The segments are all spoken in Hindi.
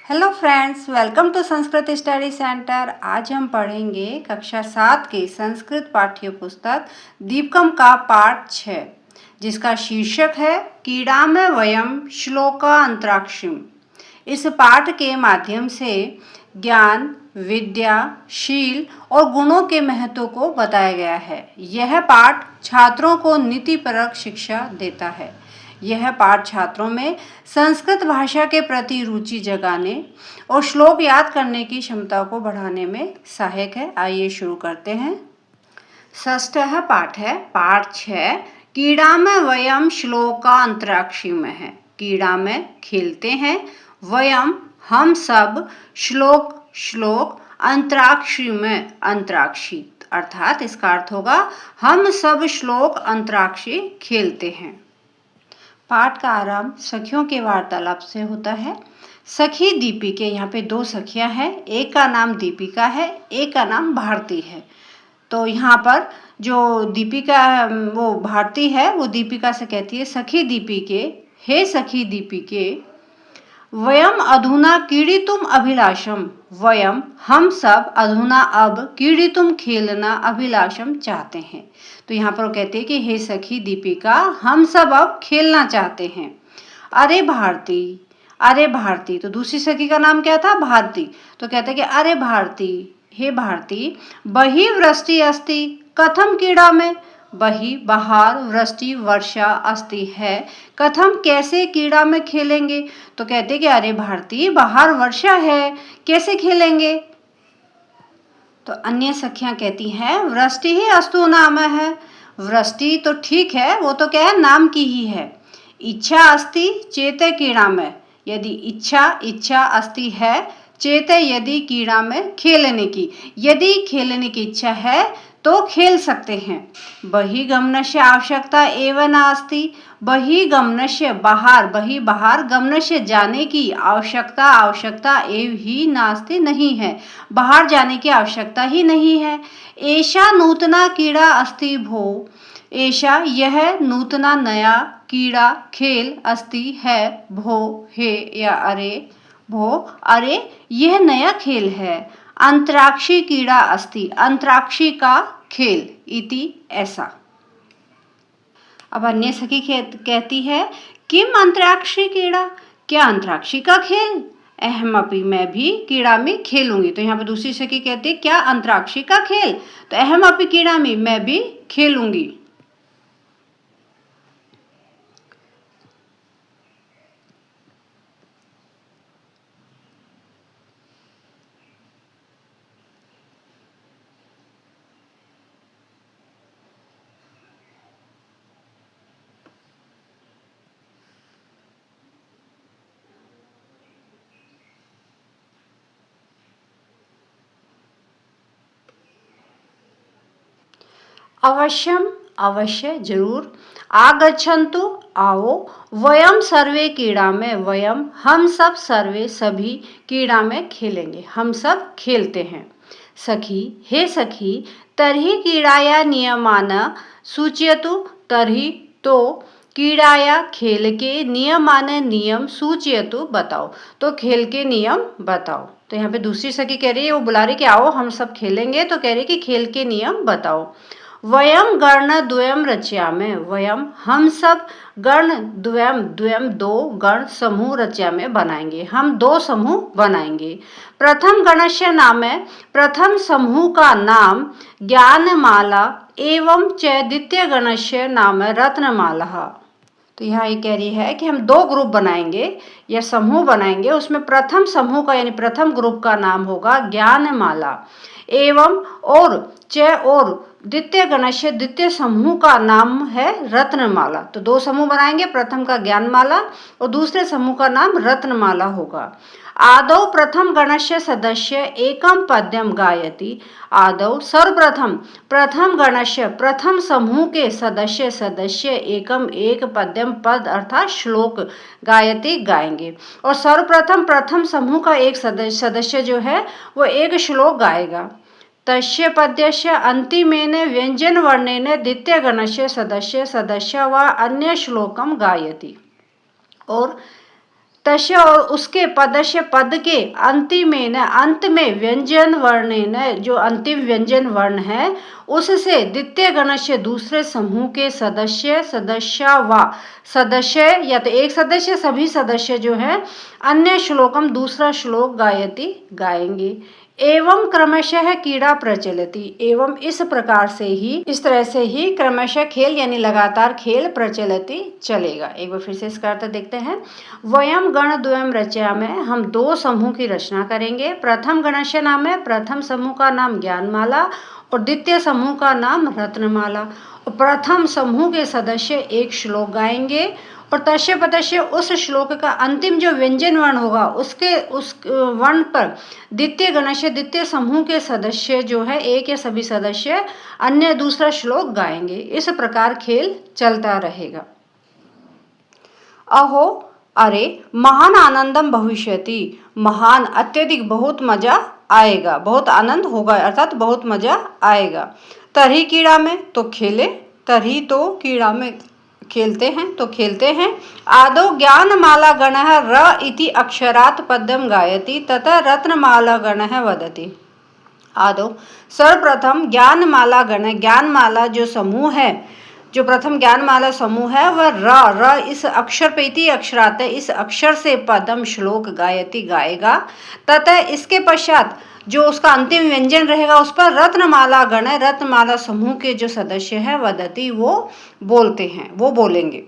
Hello friends, welcome to Sanskrit study centre. आज हम पढ़ेंगे कक्षा 7 के संस्कृत पाठ्य पुस्तक दीपकम का पाठ 6, जिसका शीर्षक है कीड़ामय वयम श्लोका अंतराक्षिम। इस पाठ के माध्यम से ज्ञान, विद्या, शील और गुणों के महत्व को बताया गया है। यह पाठ छात्रों को नीतिपरक शिक्षा देता है। यह पाठ छात्रों में संस्कृत भाषा के प्रति रुचि जगाने और श्लोक याद करने की क्षमता को बढ़ाने में सहायक है। आइए शुरू करते हैं। षष्ठः पाठ है, पाठ 6, कीड़ा में वयम श्लोका अंतराक्षी में है। कीड़ा में खेलते हैं, वयम हम सब, श्लोक अंतराक्षी में अंतराक्षी, अर्थात इसका अर्थ होगा हम सब श्लोक अंतराक्षी खेलते हैं। पाठ का आरंभ सखियों के वार्तालाप से होता है। सखी दीपिके, यहाँ पे दो सखियां हैं, एक का नाम दीपिका है, एक का नाम भारती है। तो यहाँ पर जो दीपिका वो भारती है, वो दीपिका से कहती है, सखी दीपिके, हे सखी दीपिके, वयम अधुना क्रीडितुम अभिलाषम, वयम हम सब, अधुना अब, क्रीडितुम खेलना, अभिलाषम चाहते हैं। तो यहाँ पर वो कहते हैं कि हे सखी दीपिका, हम सब अब खेलना चाहते हैं। अरे भारती, तो दूसरी सखी का नाम क्या था? भारती। तो कहते हैं कि अरे भारती, हे भारती, बहि वृष्टि अस्ति कथम कीड़ा में, बही बाहर, वृष्टि वर्षा, अस्ति है, कथम कैसे कीड़ा में खेलेंगे। तो कहते कि अरे भारती, बाहर वर्षा है, कैसे खेलेंगे। तो अन्य सखियां कहती हैं वृष्टि ही अस्तु नाम है। वृष्टि तो ठीक है, वो तो क्या है, नाम की ही है। इच्छा अस्ति चेते कीड़ा में, यदि इच्छा अस्ति है, चेते यदि कीड़ा में खेलने की, यदि खेलने की इच्छा है तो खेल सकते हैं। बहिगमनस्य आवश्यकता एवं नास्ति, बहिगमनस्य बाहर, बहि बाहर, गमनस्य जाने की, आवश्यकता एव ही नास्ति नहीं है, बाहर जाने की आवश्यकता ही नहीं है। ऐसा नूतना कीड़ा अस्ति भो, ऐसा यह नूतना नया कीड़ा खेल अस्ति है, भो हे या अरे, भो अरे यह नया खेल है। अंतराक्षी कीड़ा अस्ति, अंतराक्षी का खेल, इति ऐसा। अब अन्य सखी कहती है किम अंतराक्षी कीड़ा, क्या अंतराक्षी का खेल, अहमपि मैं भी कीड़ा में खेलूंगी। तो यहाँ पे दूसरी सखी कहती है क्या अंतराक्षी का खेल, तो अहमपि कीड़ा में मैं भी खेलूंगी। अवश्यम, अवश्य, जरूर, आगच्छन्तु, आओ, वयम सर्वे कीड़ा में, वयम हम सब, सर्वे सभी, कीड़ा में खेलेंगे, हम सब खेलते हैं। सखी, हे सखी, तर्हि कीड़ाया नियमान सूचयतु, तर्हि तो कीड़ाया खेल के, नियमान नियम, सूचयतु बताओ, तो खेल के नियम बताओ। तो यहाँ पे दूसरी सखी कह रही है, वो बुला रही कि आओ हम सब खेलेंगे, तो कह रही कि खेल के नियम बताओ। वयम गण द्वयम रचयामि, वयम हम सब, गण द्वयम दो, गण समूह रचयामि बनाएंगे, हम दो समूह बनाएंगे। प्रथम गणस्य नाम है, प्रथम समूह का नाम ज्ञानमाला, एवं च द्वितीय गणस्य नाम रत्नमाला। तो यहाँ ये कह रही है कि हम दो ग्रुप बनाएंगे या समूह बनाएंगे, उसमें प्रथम समूह का यानी प्रथम ग्रुप का नाम होगा ज्ञानमाला, एवं और द्वितीय गणस्य, द्वितीय समूह का नाम है रत्नमाला। तो दो समूह बनाएंगे, प्रथम का ज्ञानमाला और दूसरे समूह का नाम रत्नमाला होगा। आदौ प्रथम गणस्य सदस्य एकम पद्यम गायति, आदौ सर्वप्रथम, प्रथम गणस्य, प्रथम समूह के सदस्य एकम एक, पद्यम पद अर्थात श्लोक, गायति गाएंगे। और सर्वप्रथम प्रथम समूह का एक सदस्य जो है वो एक श्लोक गाएगा। तस्य पद्यस्य अंतिमेन व्यंजन वर्णेन द्वितीय गणस्य सदस्य व अन्य श्लोकम गायति। और तस्य और उसके पदस्य पद के अंतिमेन अंत में व्यंजन वर्णेन जो अंतिम व्यंजन वर्ण है उससे द्वितीय गणस्य दूसरे समूह के सदस्य सदस्या व सदस्य या तो एक सदस्य सभी सदस्य जो है अन्य श्लोकम दूसरा श्लोक गायति गाएंगे। एवं क्रमशः कीड़ा प्रचलति एवं इस प्रकार से ही इस तरह से ही क्रमशः खेल यानी लगातार खेल प्रचलति चलेगा। एक बार फिर से इसका अर्थ देखते हैं। वयम गण द्वयम रचयामहे हम दो समूह की रचना करेंगे। प्रथम गणस्य नाम है प्रथम समूह का नाम ज्ञानमाला और द्वितीय समूह का नाम रत्नमाला। और प्रथम समूह के सदस्य एक श्लोक गाएंगे और तस्य पदस्य उस श्लोक का अंतिम जो व्यंजन वर्ण होगा उसके उस वर्ण पर द्वितीय गणस्य द्वितीय समूह के सदस्य जो है एक या सभी सदस्य अन्य दूसरा श्लोक गाएंगे। इस प्रकार खेल चलता रहेगा। अहो अरे महान आनंदम भविष्यति महान अत्यधिक बहुत मजा आएगा बहुत आनंद होगा अर्थात बहुत मजा आएगा। तरी कीड़ा में तो खेले तरी तो कीड़ा में खेलते हैं तो खेलते हैं। आदौ ज्ञानमाला गणः र इति अक्षरात् पद्यं गायति ततः रत्नमाला गणः वदति। आदौ सर्वप्रथम ज्ञानमाला गण ज्ञानमाला जो समूह है जो प्रथम ज्ञानमाला समूह है वह र इस अक्षर पे इति अक्षरात है इस अक्षर से पदम श्लोक गायति गाएगा। तथा इसके पश्चात जो उसका अंतिम व्यंजन रहेगा उस पर रत्नमाला गण रत्नमाला समूह के जो सदस्य हैं वदति वो बोलते हैं वो बोलेंगे।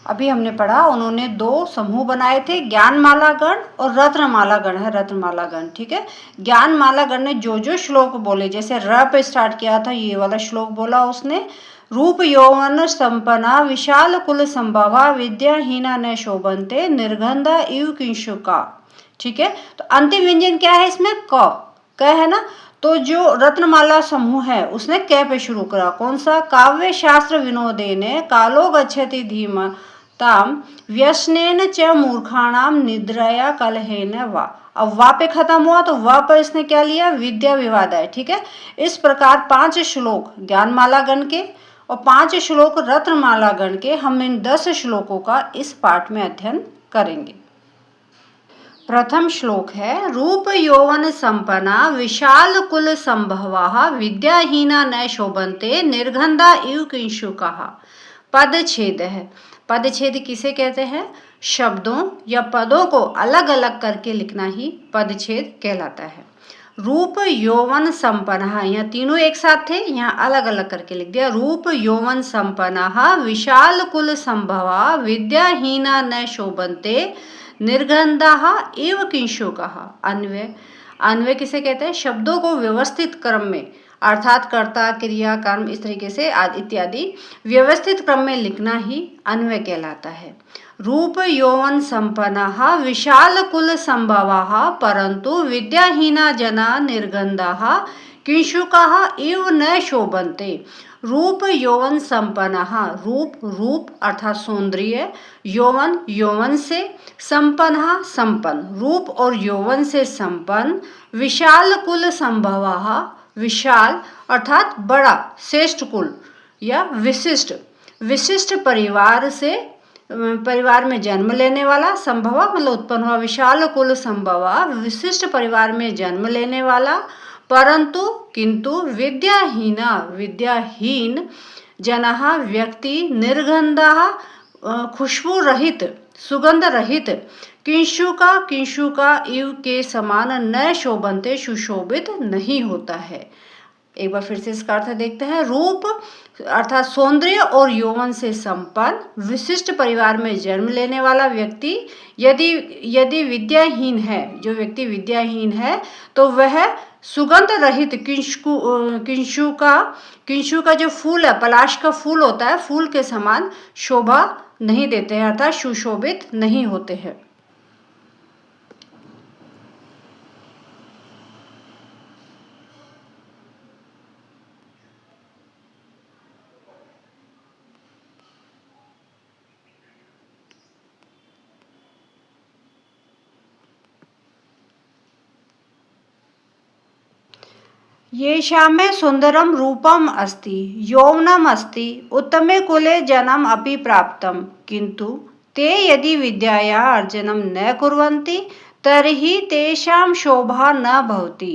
अभी हमने पढ़ा उन्होंने दो समूह बनाए थे ज्ञानमाला गण और रत्नमाला गण है रत्नमाला गण। ठीक है ज्ञानमाला गण ने जो श्लोक बोले जैसे र पे स्टार्ट किया था ये वाला श्लोक बोला उसने। रूप यौवन संपन्ना विशाल कुल संभवा विद्याहीना न शोभन्ते निर्गंधा इव किंशुका। ठीक है तो अंतिम व्यंजन क्या है इसमें क है ना। तो जो रत्नमाला समूह है उसने क पे शुरू करा कौन सा काव्य शास्त्र विनोदेने कालो गच्छति धीमा ताम व्यसनेन च मूर्खाणाम निद्रया कलहेन वा। अब वा पे खत्म हुआ तो वा पर इसने क्या लिया विद्या विवाद है। ठीक है इस प्रकार 5 श्लोक ज्ञानमाला गण के और 5 श्लोक रत्नमाला गण के हम इन 10 श्लोकों का इस पाठ में अध्ययन करेंगे। प्रथम श्लोक है रूप यौवन संपन्ना विशाल कुल संभवा विद्याहीना न शोभन्ते निर्गंधा इव किंशुकाः। पदछेद है पदछेद किसे कहते हैं शब्दों या पदों को अलग अलग करके लिखना ही पदछेद कहलाता है। रूप यौवन संपन्ना यहाँ तीनों एक साथ थे यहाँ अलग अलग करके लिख दिया। रूप यौवन संपन्ना विशाल कुल संभवा विद्याहीना न शोभन्ते निर्गंधा एव किंशुकाः। अन्वय अन्वय किसे कहते हैं शब्दों को व्यवस्थित क्रम में अर्थात कर्ता क्रिया कर्म इस तरीके से आदि इत्यादि व्यवस्थित क्रम में लिखना ही अन्वय कहलाता है। रूप यौवन संपन्ना विशाल कुल संभवा परंतु विद्याहीना जना निर्गंधा किंशुकाः इव न शोभन्ते। रूप यौवन संपन्ना रूप अर्थात सौंदर्य यौवन यौवन से संपन्ना संपन्न रूप और यौवन से संपन्न विशाल कुल संभवा विशाल अर्थात बड़ा श्रेष्ठ कुल या विशिष्ट विशिष्ट परिवार से परिवार में जन्म लेने वाला संभवा मतलब उत्पन्न हुआ विशाल कुल संभवा विशिष्ट परिवार में जन्म लेने वाला परंतु किंतु विद्याहीना विद्याहीन जनः व्यक्ति निर्गंधा खुशबू रहित सुगंध रहित किंशुका इव के समान न शोभन्ते सुशोभित नहीं होता है। एक बार फिर से इसका अर्थ देखते हैं। रूप अर्थात सौंदर्य और यौवन से संपन्न विशिष्ट परिवार में जन्म लेने वाला व्यक्ति यदि विद्याहीन है जो व्यक्ति विद्याहीन है तो वह सुगंध रहित किंशुका जो फूल है पलाश का फूल होता है फूल के समान शोभा नहीं देते हैं, अर्थात सुशोभित नहीं होते हैं। येषामे सुंदरम रूपम अस्ति यौवनम अस्ति उत्तमे कुले जन्म अपि प्राप्तम किंतु ते यदि विद्याया अर्जनम न कुर्वन्ति तर्हि तेषां शोभा न भवति।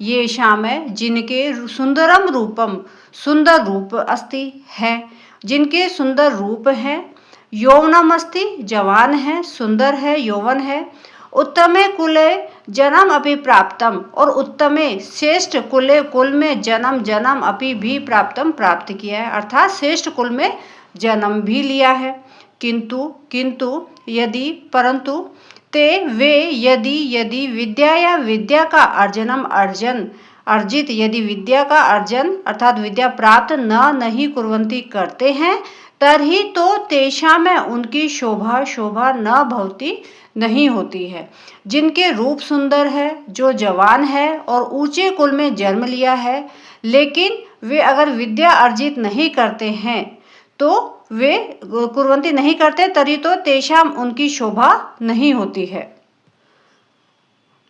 येषामे जिनके सुंदरम रूपम सुंदर रूप अस्ति है, जिनके सुंदर रूप है, यौवनम अस्ति जवान है, सुंदर है, यौवन है, उत्तमे कुले जन्म अपि प्राप्तम और उत्तमे श्रेष्ठ कुल में जन्म अपि भी प्राप्तम प्राप्त किया है, अर्थात श्रेष्ठ कुल में जन्म भी लिया है। किंतु यदि परंतु ते वे यदि विद्या का अर्जित यदि विद्या का अर्जन अर्थात विद्या प्राप्त नहीं कुर्वन्ति करते हैं तर्हि तो तेषां में उनकी शोभा न भवति नहीं होती है। जिनके रूप सुंदर है, जो जवान है और ऊंचे कुल में जन्म लिया है, लेकिन वे अगर विद्या अर्जित नहीं करते हैं तो वे कुर्वन्ति नहीं करते तरी तो तेषाम उनकी शोभा नहीं होती है।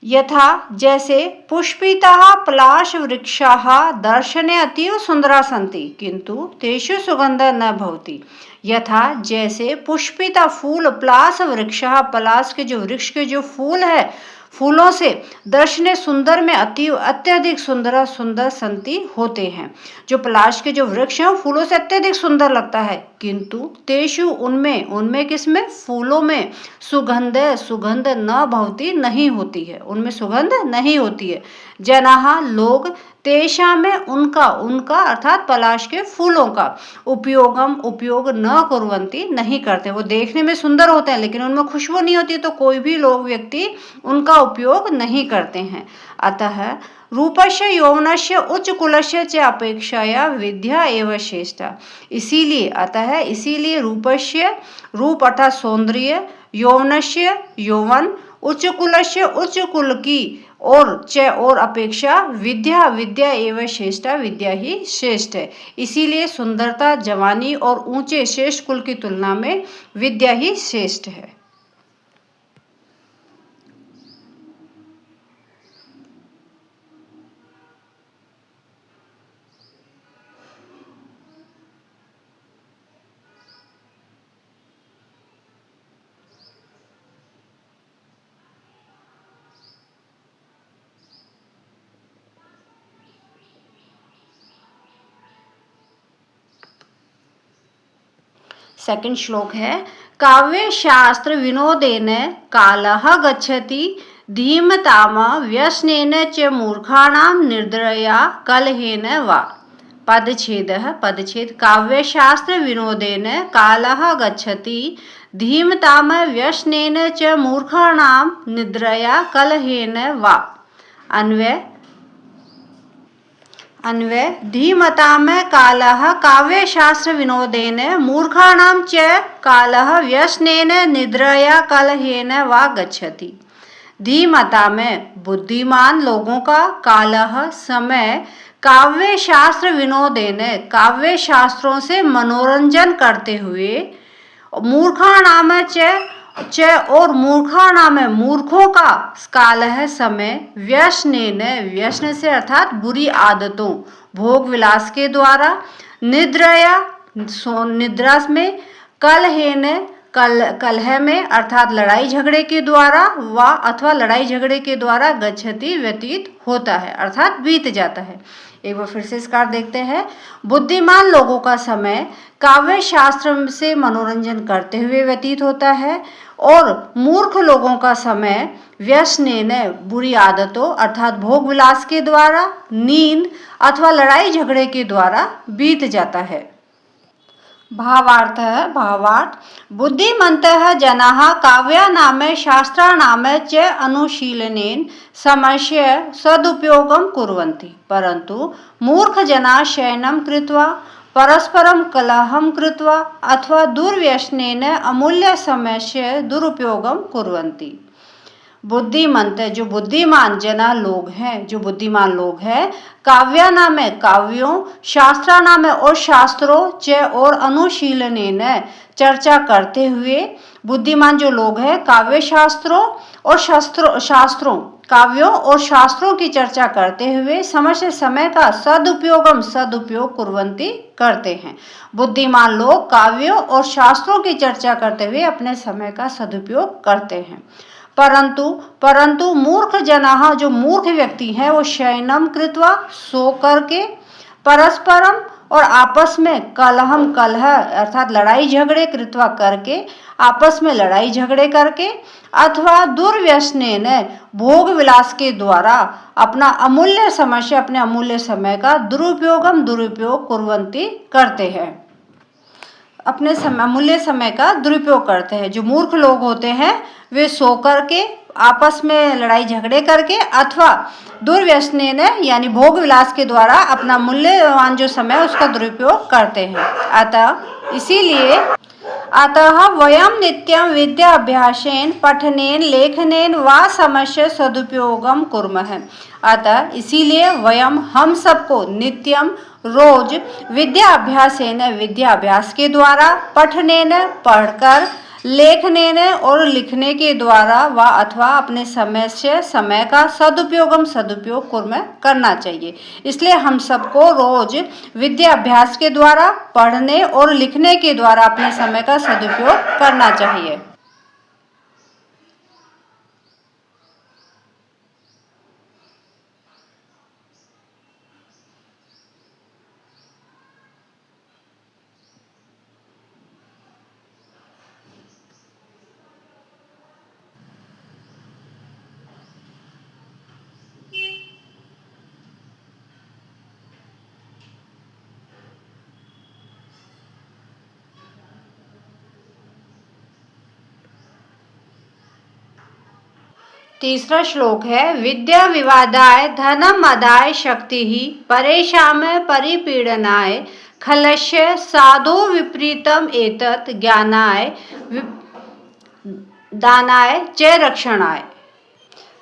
यथा जैसे पुष्पिताः पलाश वृक्षाः दर्शने अतीव सुंदरा सन्ति किंतु तेषु सुगंध न भवति। यथा जैसे पुष्पिता फूल पलाश वृक्षाः पलाश के जो वृक्ष के जो फूल है, फूलों से दर्शने सुंदर में अत्यधिक सुंदर संति होते हैं। जो पलाश के जो वृक्ष हैं फूलों से अत्यधिक सुंदर लगता है, किंतु तेषु उनमें किसमें फूलों में सुगंध न भवति नहीं होती है, उनमें सुगंध नहीं होती है। जनाः लोग तेषा में उनका अर्थात पलाश के फूलों का उपयोग न कुर्वन्ति नहीं करते। वो देखने में सुंदर होते हैं लेकिन उनमें खुशबू नहीं होती, तो कोई भी लोग व्यक्ति उनका उपयोग नहीं करते हैं। अतः रूपस्य यौवनस्य उच्च कुलस्य च अपेक्षया विद्या एव श्रेष्ठा। इसीलिए रूपस्य रूप अर्थात सौंदर्य, यौवनस्य यौवन, उच्च कुलस्य उच्च कुल की और अपेक्षा विद्या एवं श्रेष्ठा विद्या ही श्रेष्ठ है। इसीलिए सुंदरता, जवानी और ऊंचे श्रेष्ठ कुल की तुलना में विद्या ही श्रेष्ठ है। सेकंड श्लोक है काव्य शास्त्र विनोदेन कालः गच्छति धीमताम व्यसनेन च मूर्खाणां निर्दयया कलहेन वा। पदच्छेद काव्य शास्त्र विनोदेन कालः गच्छति धीमताम व्यसनेन च मूर्खाणां निद्रया कलहेन वा। अन्वय धीमताम कालः काव्य शास्त्र विनोदेन मूर्खाणां च कालः व्यसनेन निद्रया कलहेन वा गच्छति। धीमता में बुद्धिमान लोगों का, कालः समय, काव्य शास्त्र विनोदेन काव्य शास्त्रों से मनोरंजन करते हुए, मूर्खाणाम च और मूर्खाणाम मूर्खों का काल है समय, व्यसन से अर्थात बुरी आदतों, भोग विलास के द्वारा, निद्रा में, कलह में अर्थात लड़ाई झगड़े के द्वारा, अथवा लड़ाई झगड़े के द्वारा गच्छति व्यतीत होता है अर्थात बीत जाता है। एक बार फिर से इसका देखते हैं। बुद्धिमान लोगों का समय काव्य शास्त्र से मनोरंजन करते हुए व्यतीत होता है और मूर्ख लोगों का समय व्यसनेन बुरी आदतों अर्थात भोग विलास के द्वारा, नींद अथवा लड़ाई झगड़े के द्वारा बीत जाता है। भावार्थ बुद्धिमन्तः जनाः काव्यानाम शास्त्राणाम च अनुशीलनेन समस्य सदुपयोगं कुर्वन्ति परन्तु मूर्ख जनाः शयनं कृत्वा परस्परं कलहं कृत्वा अथवा दुर्व्यसनेन अमूल्यसमयस्य दुरुपयोगं कुर्वन्ति। बुद्धिमंत जो बुद्धिमान जना लोग हैं, जो बुद्धिमान लोग हैं, काव्या नाम है काव्यों, शास्त्रा नाम है और शास्त्रों, च और अनुशीलनेन चर्चा करते हुए, बुद्धिमान जो लोग हैं काव्य शास्त्रों और शास्त्रों काव्यों और शास्त्रों की चर्चा करते हुए समय का सदुपयोग कुर्वन्ति करते हैं। बुद्धिमान लोग काव्यों और शास्त्रों की चर्चा करते हुए अपने समय का सदुपयोग करते हैं। परंतु मूर्ख जनाः जो मूर्ख व्यक्ति हैं वो शयनम कृत्वा सो करके, परस्परम और आपस में कलह अर्थात लड़ाई झगड़े कृत्वा करके, आपस में लड़ाई झगड़े करके, अथवा दुर्व्यसनेन भोग विलास के द्वारा अपने अमूल्य समय का दुरुपयोग कुर्वन्ति करते हैं, अपने अमूल्य समय का दुरुपयोग करते हैं। जो मूर्ख लोग होते हैं वे सो करके, आपस में लड़ाई झगड़े करके अथवा दुर्व्यसनेन यानी भोग विलास के द्वारा अपना मूल्यवान जो समय उसका दुरुपयोग करते हैं। अतः वयं नित्यं विद्याभ्यासेन पठनेन लेखनेन वा समयस्य सदुपयोगं कुर्मः। अतः इसीलिए हम सबको नित्यम रोज विद्याभ्यास के द्वारा, पठनेन पढ़कर, लेखनेन और लिखने के द्वारा व अथवा अपने समय का सदुपयोग करना चाहिए। इसलिए हम सबको रोज विद्याभ्यास के द्वारा, पढ़ने और लिखने के द्वारा अपने समय का सदुपयोग करना चाहिए। तीसरा श्लोक है विद्या विवादाय धनम मदाय शक्ति ही परेशान परिपीडनाय खलस्य साधो विपरीतम एतत् ज्ञानाय दानाय च रक्षणाय।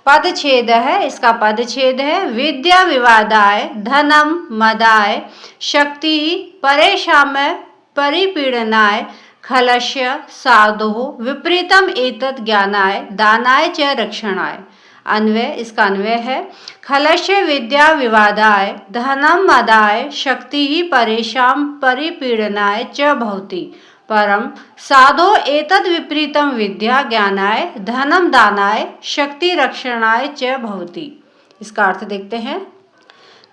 पदछेद है, इसका पदछेद है विद्या विवादाय धनम मदाय शक्ति परेशान परिपीडनाय खलस्य साधो विपरीतम एतत् ज्ञानाय दानाय च रक्षणाय। अन्वय, इसका अन्वय है खलस्य विद्या विवादाय धनम मदाय शक्ति परेशान परिपीडनाय च भवति परम साधो एतद् विपरीतम विद्या ज्ञानाय धनम दानाय शक्ति रक्षणाय च भवति। इसका अर्थ देखते हैं।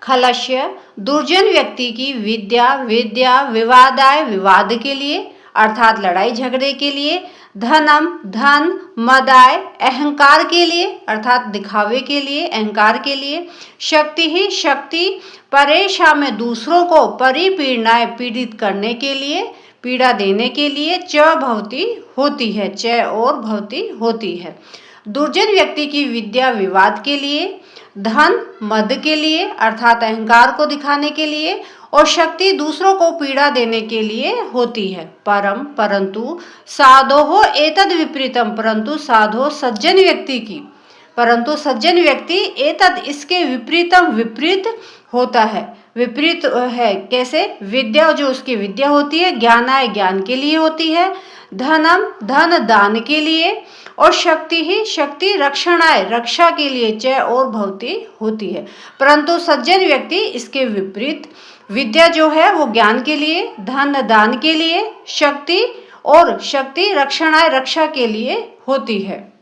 खलस्य दुर्जन व्यक्ति की विद्या विवादाय विवाद के लिए अर्थात लड़ाई झगड़े के लिए, धन मदाय अहंकार के लिए अर्थात दिखावे के लिए, अहंकार के लिए, शक्ति परेशान में दूसरों को परिपीडनाय पीड़ित करने के लिए, पीड़ा देने के लिए, च भवति होती है, च और भवति होती है। दुर्जन व्यक्ति की विद्या विवाद के लिए, धन मद के लिए अर्थात अहंकार को दिखाने के लिए और शक्ति दूसरों को पीड़ा देने के लिए होती है। परंतु साधो एतद् विपरीतम परंतु साधो सज्जन व्यक्ति एतद् इसके विपरीतम विपरीत होता है। विपरीत है कैसे? विद्या जो उसकी विद्या होती है ज्ञानाय ज्ञान के लिए होती है, धन दान के लिए और शक्ति रक्षणाय रक्षा के लिए च और भवति होती है। परंतु सज्जन व्यक्ति इसके विपरीत विद्या जो है वो ज्ञान के लिए, धन दान के लिए, शक्ति रक्षणाय रक्षा के लिए होती है।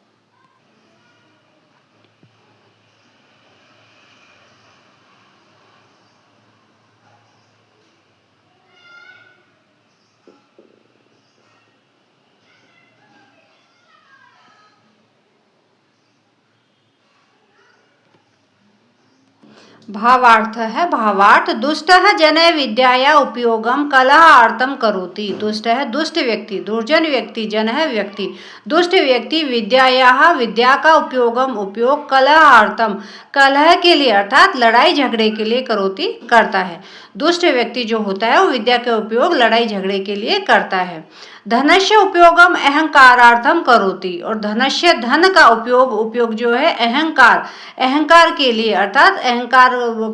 भावार्थ है। भावार्थ दुष्टः जनै विद्याया उपयोगम कलहार्थम करोति। दुष्ट है दुष्ट व्यक्ति, दुर्जन व्यक्ति, जन है व्यक्ति, दुष्ट व्यक्ति विद्या का उपयोग कलहार्थम कलह के लिए अर्थात लड़ाई झगड़े के लिए करोति करता है। दुष्ट व्यक्ति जो होता है वो विद्या का उपयोग लड़ाई झगड़े के लिए करता है। धनस्य उपयोगम अहंकारार्थम करोति, और धनस्य धन का उपयोग जो है अहंकार के लिए अर्थात अहंकार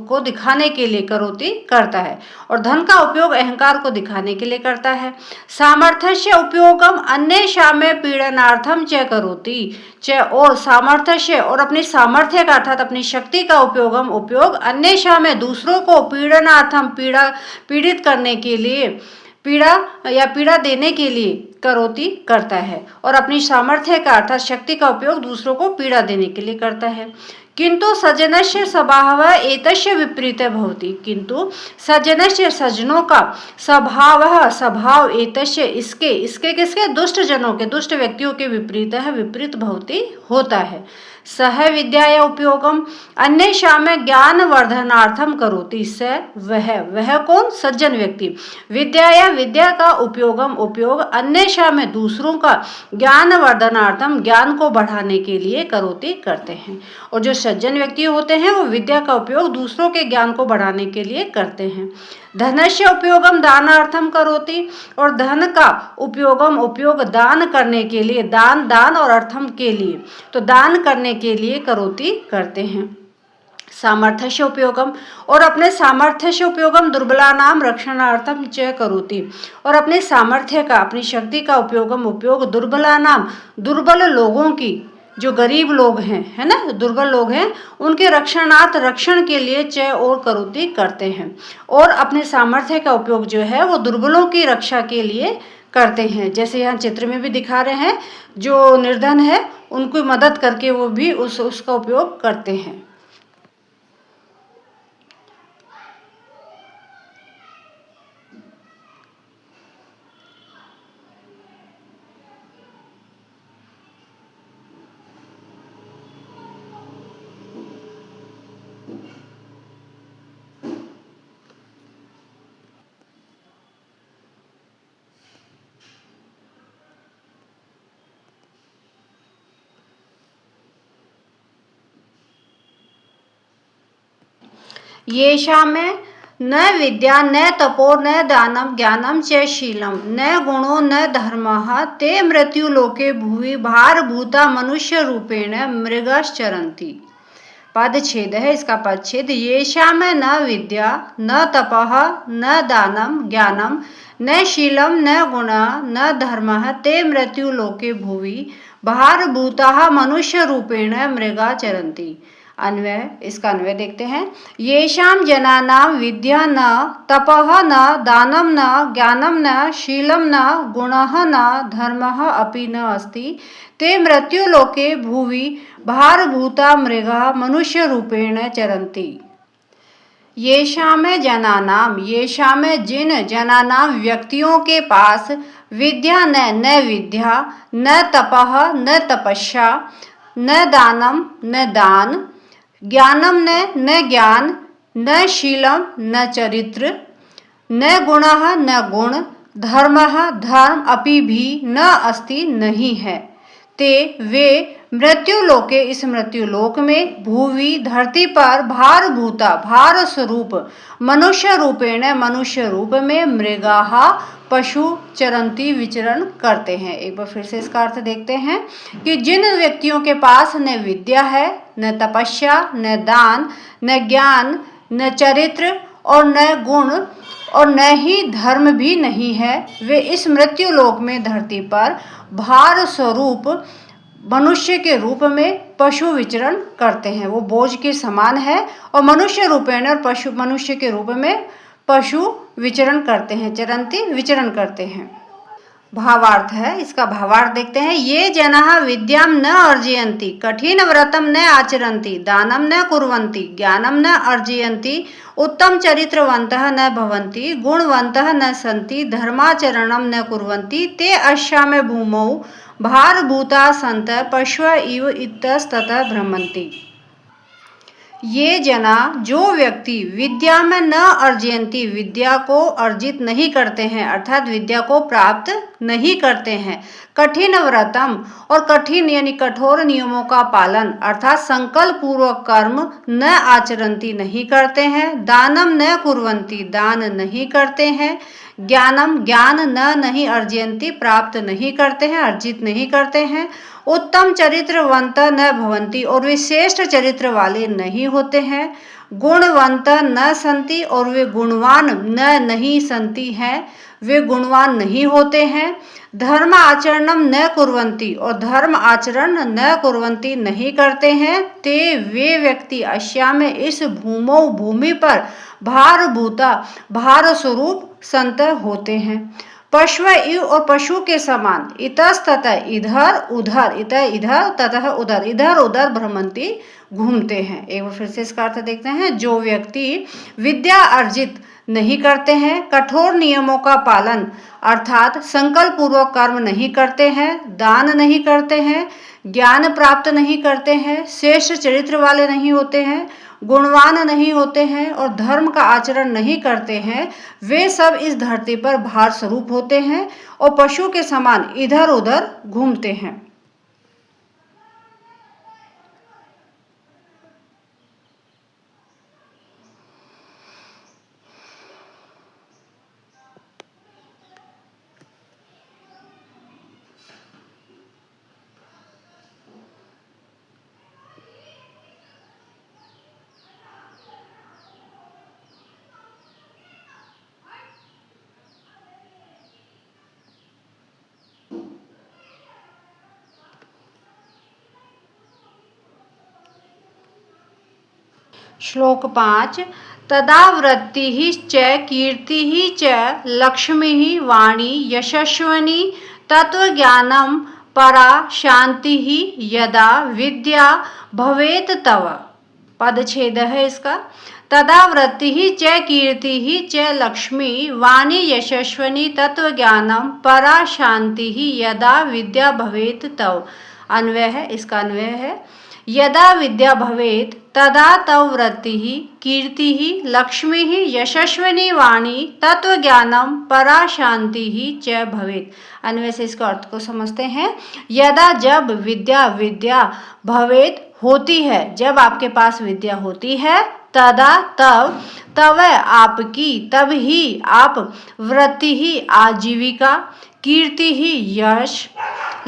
को दिखाने के लिए करोति करता है, और धन का उपयोग अहंकार को दिखाने के लिए करता है। सामर्थ्य उपयोगम अन्येषां पीडनार्थम च करोति च, और सामर्थ्य और अपनी सामर्थ्य का अर्थात अपनी शक्ति का उपयोग अन्येषां में दूसरों को पीडनार्थम पीड़ित करने के लिए पीड़ा देने के लिए करोति करता है, और अपनी सामर्थ्य का अर्थात शक्ति का उपयोग दूसरों को पीड़ा देने के लिए करता है। किंतु सज्जनस्य स्वभावः एतस्य विपरीतः भवति, किंतु सज्जनस्य सज्जनों का स्वभाव एतस्य इसके किसके दुष्ट जनों के दुष्ट व्यक्तियों के विपरीत भवति होता है। सह विद्या उपयोगम अन्येषां में ज्ञान वर्धनार्थम करोति, स वह कौन सज्जन व्यक्ति विद्या का उपयोग अन्येषां में दूसरों का ज्ञान वर्धनार्थम ज्ञान को बढ़ाने के लिए करोति करते हैं, और जो सज्जन व्यक्ति होते हैं वो विद्या का उपयोग दूसरों के ज्ञान को बढ़ाने के लिए करते हैं। धनस्य उपयोगम दानार्थम करोति, और धन का उपयोग दान करने के लिए दान और अर्थम के लिए, तो दान करने के लिए करोति करते हैं। सामर्थ्य उपयोगम, और अपने सामर्थ्य उपयोगम दुर्बलानाम रक्षणार्थम च करोति, और अपने सामर्थ्य का अपनी शक्ति का उपयोग दुर्बलानाम दुर्बल लोगों की, जो गरीब लोग हैं है ना दुर्बल लोग हैं उनके रक्षण के लिए च और करोति करते हैं, और अपने सामर्थ्य का उपयोग जो है वो दुर्बलों की रक्षा के लिए करते हैं। जैसे यहाँ चित्र में भी दिखा रहे हैं, जो निर्धन है उनको मदद करके वो भी उसका उपयोग करते हैं। येषां में न विद्या न तपो न दानम ज्ञानम च शीलम न गुणो न धर्मः ते मृत्युलोके भुवि भारभूता मनुष्य रूपेण मृगश्चरन्ति। पदच्छेद है, इसका पदच्छेद येषां में न विद्या न तपः न दानम ज्ञानम न शीलम न गुणः न धर्मः ते मृत्युलोके भुवि भारभूता मनुष्य रूपेण मृगा चरन्ति। अन्वय, इसका अन्वय देखते हैं। येषां जनानां विद्या न तपः न दानम न ज्ञानम न शीलम न गुणः न धर्मः अपि न अस्ति ते मृत्युलोके भुवि भारभूता मृगा मनुष्य रूपेण चरन्ति। येषां जनानां, येषां में जिन जनानां व्यक्तियों के पास विद्या न विद्या न तपः न तपस्या न दानम न दान ज्ञानम न ज्ञान न शीलम न चरित्र न गुणः न गुण धर्मः धर्म अपि भी न अस्ति नहीं है ते वे मृत्युलोके इस मृत्युलोक में भूवि धरती पर भारभूता भार स्वरूप मनुष्य रूप में मृगाः पशु चरंती विचरण करते हैं। एक बार फिर से इसका अर्थ देखते हैं कि जिन व्यक्तियों के पास न विद्या है न तपस्या न दान न ज्ञान न चरित्र और न गुण और न ही धर्म भी नहीं है, वे इस मृत्युलोक में धरती पर भार स्वरूप मनुष्य के रूप में पशु विचरण करते हैं। वो बोझ के समान है और मनुष्य रूपेण और पशु मनुष्य के रूप में पशु विचरण करते हैं, चरंती विचरण करते हैं। भावार्थ है, इसका भावार्थ देखते हैं। ये जनाः विद्याम न अर्जयन्ति कठिन व्रतम न आचरन्ति दानम न कुर्वन्ति ज्ञानम न अर्जयन्ति उत्तम चरित्रवन्तः न भवन्ति गुणवन्तः न सन्ति धर्माचरणम न कुर्वन्ति ते अस्याम भूमौ भारभूता सन्तः पशव इव इतस्ततः भ्रमन्ति। ये जना जो व्यक्ति विद्या में न अर्जयंती विद्या को अर्जित नहीं करते हैं अर्थात विद्या को प्राप्त नहीं करते हैं, कठिन व्रतम और कठिन यानी कठोर नियमों का पालन अर्थात संकल्प पूर्वक कर्म न आचरंती नहीं करते हैं, दानम न कुर्वंती दान नहीं करते हैं, ज्ञानम ज्ञान न नहीं अर्जयंती प्राप्त नहीं करते हैं अर्जित नहीं करते हैं, उत्तम चरित्रवंत न भवंती और वे श्रेष्ठ चरित्र वाले नहीं होते हैं, गुणवंत न संति और वे गुणवान न नहीं संति हैं वे गुणवान नहीं होते हैं, धर्म आचरणम न कुर्वंती और धर्म आचरण न कुर्वंती नहीं करते हैं, ते वे व्यक्ति अस्या में इस भूमि पर भारभूता भार स्वरूप संत होते हैं। पशु इव और पशु के समान इतस्ततः इधर उधर इधर ततः उधर इधर उधर भ्रमंती घूमते हैं। एक बार फिर से इसका अर्थ देखते हैं। जो व्यक्ति विद्या अर्जित नहीं करते हैं, कठोर नियमों का पालन अर्थात संकल्प पूर्वक कर्म नहीं करते हैं, दान नहीं करते हैं, ज्ञान प्राप्त नहीं करते हैं, श्रेष्ठ चरित्र वाले नहीं होते हैं, गुणवान नहीं होते हैं और धर्म का आचरण नहीं करते हैं, वे सब इस धरती पर भार स्वरूप होते हैं और पशु के समान इधर उधर घूमते हैं। श्लोक 5 तदा वृत्ति च कीर्ति च लक्ष्मी वाणी यशस्वनी तत्वज्ञानम परा शांति यदा विद्या भवेत तव। पदछेद है इसका। तदा वृत्ति च कीर्ति च लक्ष्मी वाणी यशस्वनी तत्वज्ञानम परा शांति यदा विद्या भवेत तव। अन्वय है, इसका अन्वय है यदा विद्या भवेत तदा तव वृत्ति कीर्ति लक्ष्मी यशस्विनी वाणी तत्वज्ञानम परा शांति च भवेत। अन्वय से इसका अर्थ को समझते हैं। यदा जब विद्या भवेत होती है, जब आपके पास विद्या होती है, तदा तब आपकी तब ही आप वृत्ति ही आजीविका, कीर्ति ही यश,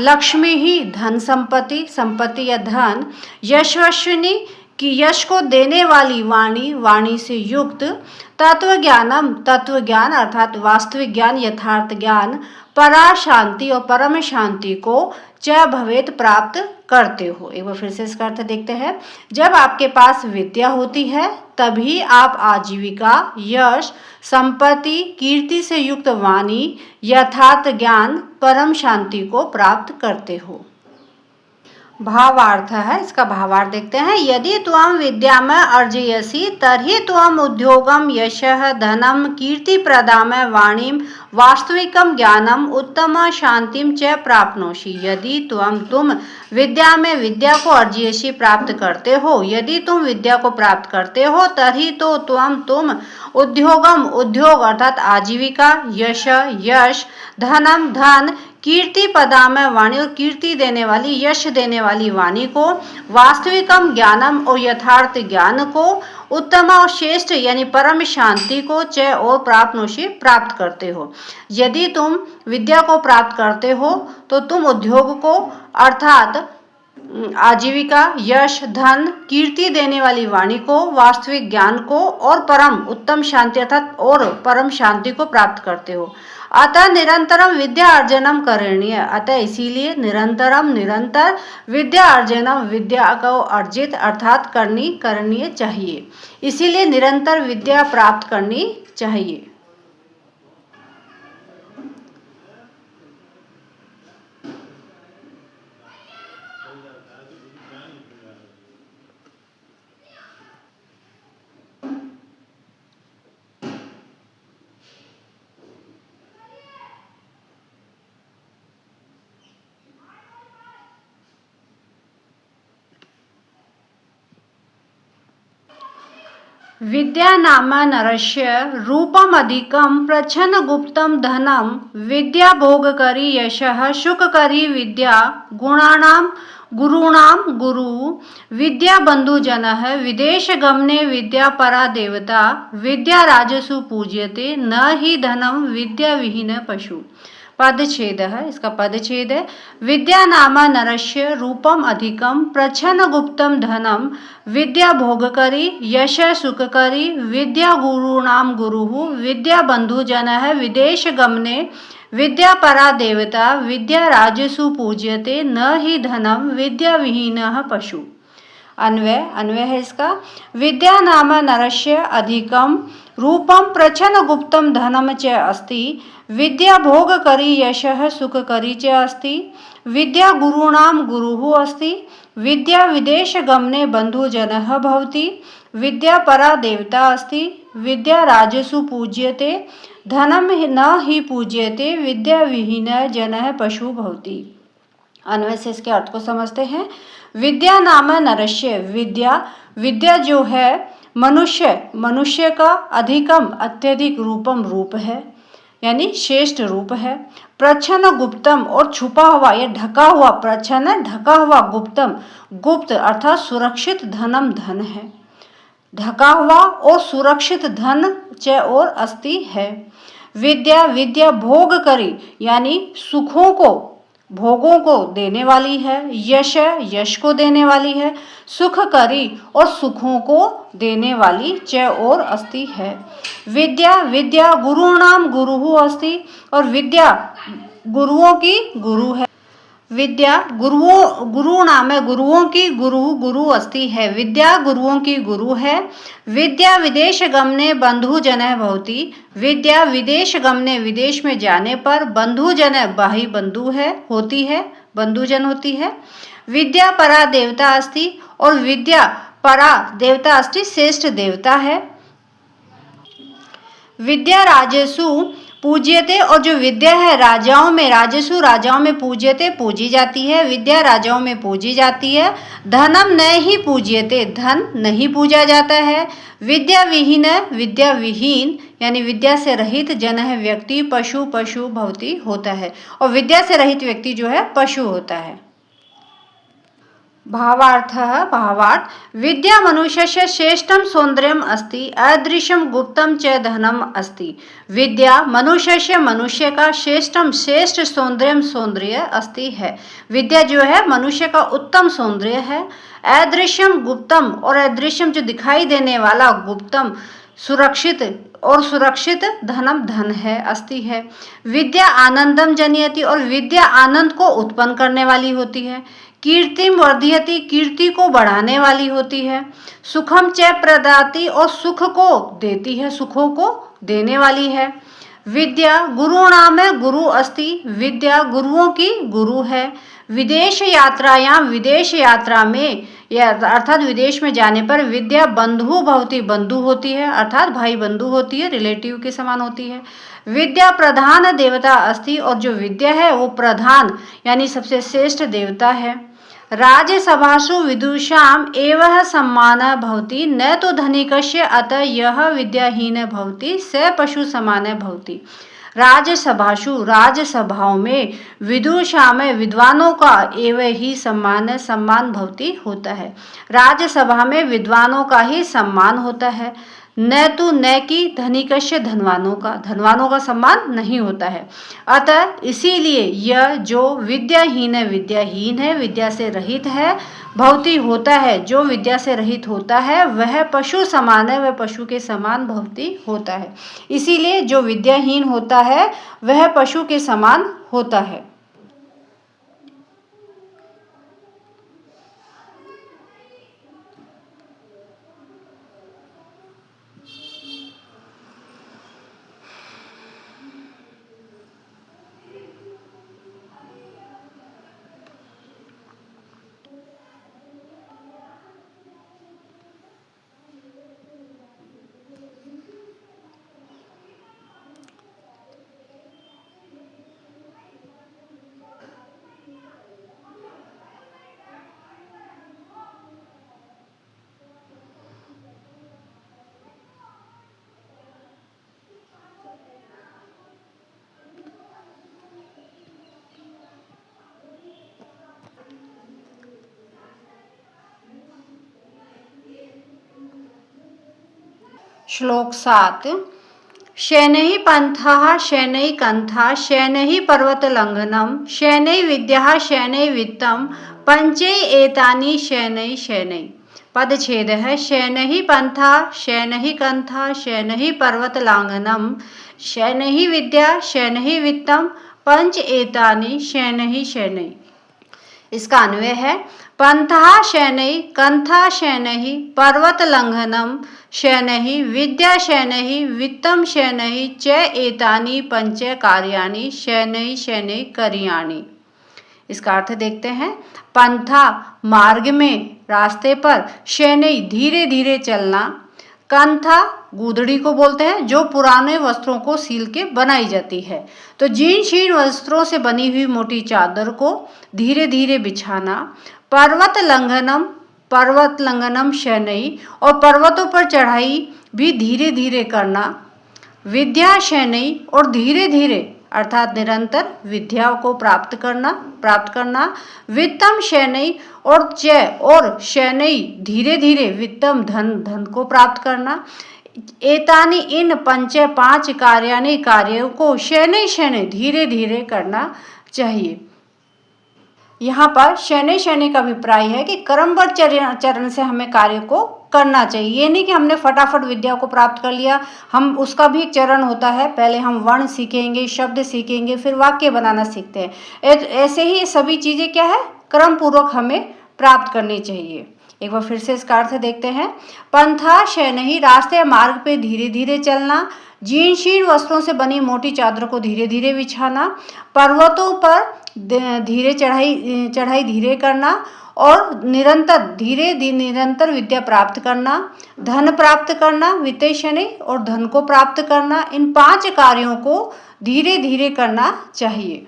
लक्ष्मी ही धन संपत्ति या धन, यशस्विनी की यश को देने वाली वाणी से युक्त, तत्व ज्ञान अर्थात वास्तविक ज्ञान यथार्थ ज्ञान, परा शांति और परम शांति को च भवेत प्राप्त करते हो। एक बार फिर से इसका अर्थ देखते हैं। जब आपके पास विद्या होती है तभी आप आजीविका, यश, संपत्ति, कीर्ति से युक्त वाणी, यथार्थ ज्ञान, परम शांति को प्राप्त करते हो। भावार्थ है, इसका भावार्थ देखते हैं। यदि त्वं विद्याम अर्जयसि तर्हि त्वं उद्योगम यशः धनम कीर्ति प्रदाम वाणीम वास्तविकम ज्ञानम उत्तम शांतिम च प्राप्नोषि। यदि तुम विद्या में विद्या को अर्जयसि प्राप्त करते हो, यदि तुम विद्या को प्राप्त करते हो तर्हि तो तुम उद्योगम उद्योग अर्थात आजीविका, यश धनम धन, कीर्ति पदा में वाणी और कीर्ति देने वाली, यश देने वाली वाणी को, वास्तविकम ज्ञानम और यथार्थ ज्ञान को, उत्तम और श्रेष्ठ यानी परम शांति को च और प्राप्नोषि प्राप्त करते हो। यदि तुम विद्या को प्राप्त करते हो तो तुम उद्योग को अर्थात आजीविका, यश, धन, कीर्ति देने वाली वाणी को, वास्तविक ज्ञान को और परम उत्तम शांति अर्थात और परम शांति को प्राप्त करते हो। अतः निरंतरम विद्या अर्जनम करणीय, अतः इसीलिए निरंतर विद्या अर्जनम विद्या को अर्जित अर्थात करनी चाहिए। इसीलिए निरंतर विद्या प्राप्त करनी चाहिए। विद्या नाम नरस्य रूपम अधिकम प्रच्छन्न गुप्तम धनम विद्या भोग करी यशः सुख करी विद्या गुणानाम गुरुणाम गुरु विद्या बंधु जनः विदेश गमने विद्या परा देवता विद्या राजसु पूज्यते न ही धनम विद्या विहीन पशु। पदछेद है, इसका पदछेद है। विद्या नामा नरस्य रूपम अधिकम प्रच्छन्न गुप्तम धनम विद्या भोगकरी यश सुखकरी विद्या गुरुणाम गुरु विद्या बंधु जन है विदेश गमने विद्या परा देवता विद्या राजसु पूज्यते न ही धनम विद्या विहीन पशु। अन्वय अन्वय है इसका। विद्या नाम नरस्य अधिकम रूपम प्रच्छन्न गुप्तम धनम च अस्ति विद्या भोग करी यशः सुख करी च अस्ति विद्या गुरुणाम गुरुः अस्ति विद्या विदेश गमने बंधु जनः भवति विद्या परा देवता अस्ति विद्या राजसु पूज्यते धनम न ही पूज्यते विद्या विहीन जनः पशु भवति। अन्वय से इसके अर्थ को समझते हैं। विद्या नाम नरस्य विद्या विद्या जो है मनुष्य का अधिकम अत्यधिक रूपम रूप है यानी श्रेष्ठ रूप है। प्रच्छन्न गुप्तम और छुपा हुआ या ढका हुआ, प्रच्छन्न ढका हुआ, गुप्तम गुप्त अर्थात सुरक्षित धनम धन है। ढका हुआ और सुरक्षित धन च और अस्ति है। विद्या विद्या भोग करी यानी सुखों को भोगों को देने वाली है। यश यश को देने वाली है। सुख करी और सुखों को देने वाली च और अस्ति है। विद्या विद्या गुरुणाम गुरु अस्ति और विद्या गुरुओं की गुरु है। विद्या गुरु नाम है गुरुओं की गुरु अस्ति है। विद्या गुरुओं की गुरु है। विद्या विदेश गमने बंधु जन भवति विद्या विदेश गमने विदेश में जाने पर बंधु जन बाही बंधु है होती है बंधुजन होती है। विद्या परा देवता अस्ति और विद्या परा देवता अस्ति श्रेष्ठ देवता है। विद्या राजसु पूज्यते और जो विद्या है राजाओं में राजसु राजाओं में पूज्यते पूजी जाती है। विद्या राजाओं में पूजी जाती है। धनम न ही पूज्यते धन नहीं पूजा जाता है। विद्या विहीन विद्या विहीन यानी विद्या से रहित जन है व्यक्ति पशु पशु भवति होता है और विद्या से रहित व्यक्ति जो है पशु होता है। भावार्थ भावार्थ विद्या मनुष्यस्य श्रेष्ठम सौंदर्यम अस्ति अदृश्यम गुप्तम च धनम अस्ति। विद्या मनुष्यस्य मनुष्य का श्रेष्ठम श्रेष्ठ सौंदर्य अस्ति है। विद्या जो है मनुष्य का उत्तम सौंदर्य है। अदृश्यम गुप्तम और अदृश्यम जो दिखाई देने वाला गुप्तम सुरक्षित और सुरक्षित धनम धन है अस्ति है। विद्या आनंदम जनयति और विद्या आनंद को उत्पन्न करने वाली होती है। कीर्तिम वर्धयति कीर्ति को बढ़ाने वाली होती है। सुखम च प्रदाति और सुख को देती है सुखों को देने वाली है। विद्या गुरु नाम है गुरु अस्ति विद्या गुरुओं की गुरु है। विदेश यात्रायां विदेश यात्रा में या अर्थात विदेश में जाने पर विद्या बंधु भवति बंधु होती है अर्थात भाई बंधु होती है रिलेटिव के समान होती है। विद्या प्रधान देवता अस्ति और जो विद्या है वो प्रधान यानी सबसे श्रेष्ठ देवता है। राज्यसभासु विदुषाम एवं सम्मान भवति न तो धनिकस्य अतः यह विद्याहीन भवति स पशु समान भवति। राज्यसभासु राज्यसभाओं में विदुषा में विद्वानों का एवं ही सम्मान भवति होता है। राज्यसभा में विद्वानों का ही सम्मान होता है। न तो न कि धनिकस्य धनवानों का सम्मान नहीं होता है। अतः इसीलिए यह जो विद्याहीन है विद्या से रहित है भवति होता है। जो विद्या से रहित होता है वह पशु समान है वह पशु के समान भवति होता है। इसीलिए जो विद्याहीन होता है वह पशु के समान होता है। श्लोक 7। शनैः पन्थः शनैः कन्था शनैः पर्वतलङ्घनं शनैः विद्या शनैः वित्तं पञ्चैतानि शनैः शनैः। पदच्छेदः शनैः पन्था शनैः कन्था शनैः पर्वतलाङ्घनं शनैः विद्या शनैः वित्तं पंचएतानि शनैः शनैः। इसका अन्वय है पंथा शनैः कन्था शनैः पर्वतलङ्घनं शनैः विद्या शनैः वित्तं शनैः च एतानि पंच कार्याणि शनैः शनैः कर्याणि। इसका अर्थ देखते हैं। पंथा मार्ग में, रास्ते पर, शनैः धीरे धीरे चलना, कंथा गुदड़ी को बोलते हैं जो पुराने वस्त्रों को सील के बनाई जाती है। तो जीर्ण शीर्ण वस्त्रों से बनी हुई मोटी चादर को धीरे धीरे बिछाना। पर्वत लंघनम शनैः और पर्वतों पर चढ़ाई भी धीरे धीरे करना। विद्या शनैः और धीरे धीरे अर्थात निरंतर विद्या को प्राप्त करना। वित्तम शनैः और शनैः धीरे धीरे वित्तम धन को प्राप्त करना। एतानि इन पांच कार्यों को शनैः शनैः धीरे धीरे करना चाहिए। यहाँ पर शनैः शनैः का अभिप्राय है कि क्रमबद्ध चरण से हमें कार्य को करना चाहिए। ये नहीं कि हमने फटाफट विद्या को प्राप्त कर लिया, हम उसका भी एक चरण होता है। पहले हम वर्ण सीखेंगे, शब्द सीखेंगे, फिर वाक्य बनाना सीखते हैं। ऐसे ही सभी चीज़ें क्या है, क्रम पूर्वक हमें प्राप्त करनी चाहिए। एक बार फिर से इसका अर्थ देखते हैं। पंथा शनैः रास्ते या मार्ग पे धीरे धीरे चलना। जीर्ण शीर्ण वस्त्रों से बनी मोटी चादर को धीरे धीरे बिछाना। पर्वतों पर धीरे चढ़ाई धीरे करना और निरंतर विद्या प्राप्त करना। धन प्राप्त करना वित्त शनैः और धन को प्राप्त करना। इन 5 कार्यों को धीरे धीरे करना चाहिए।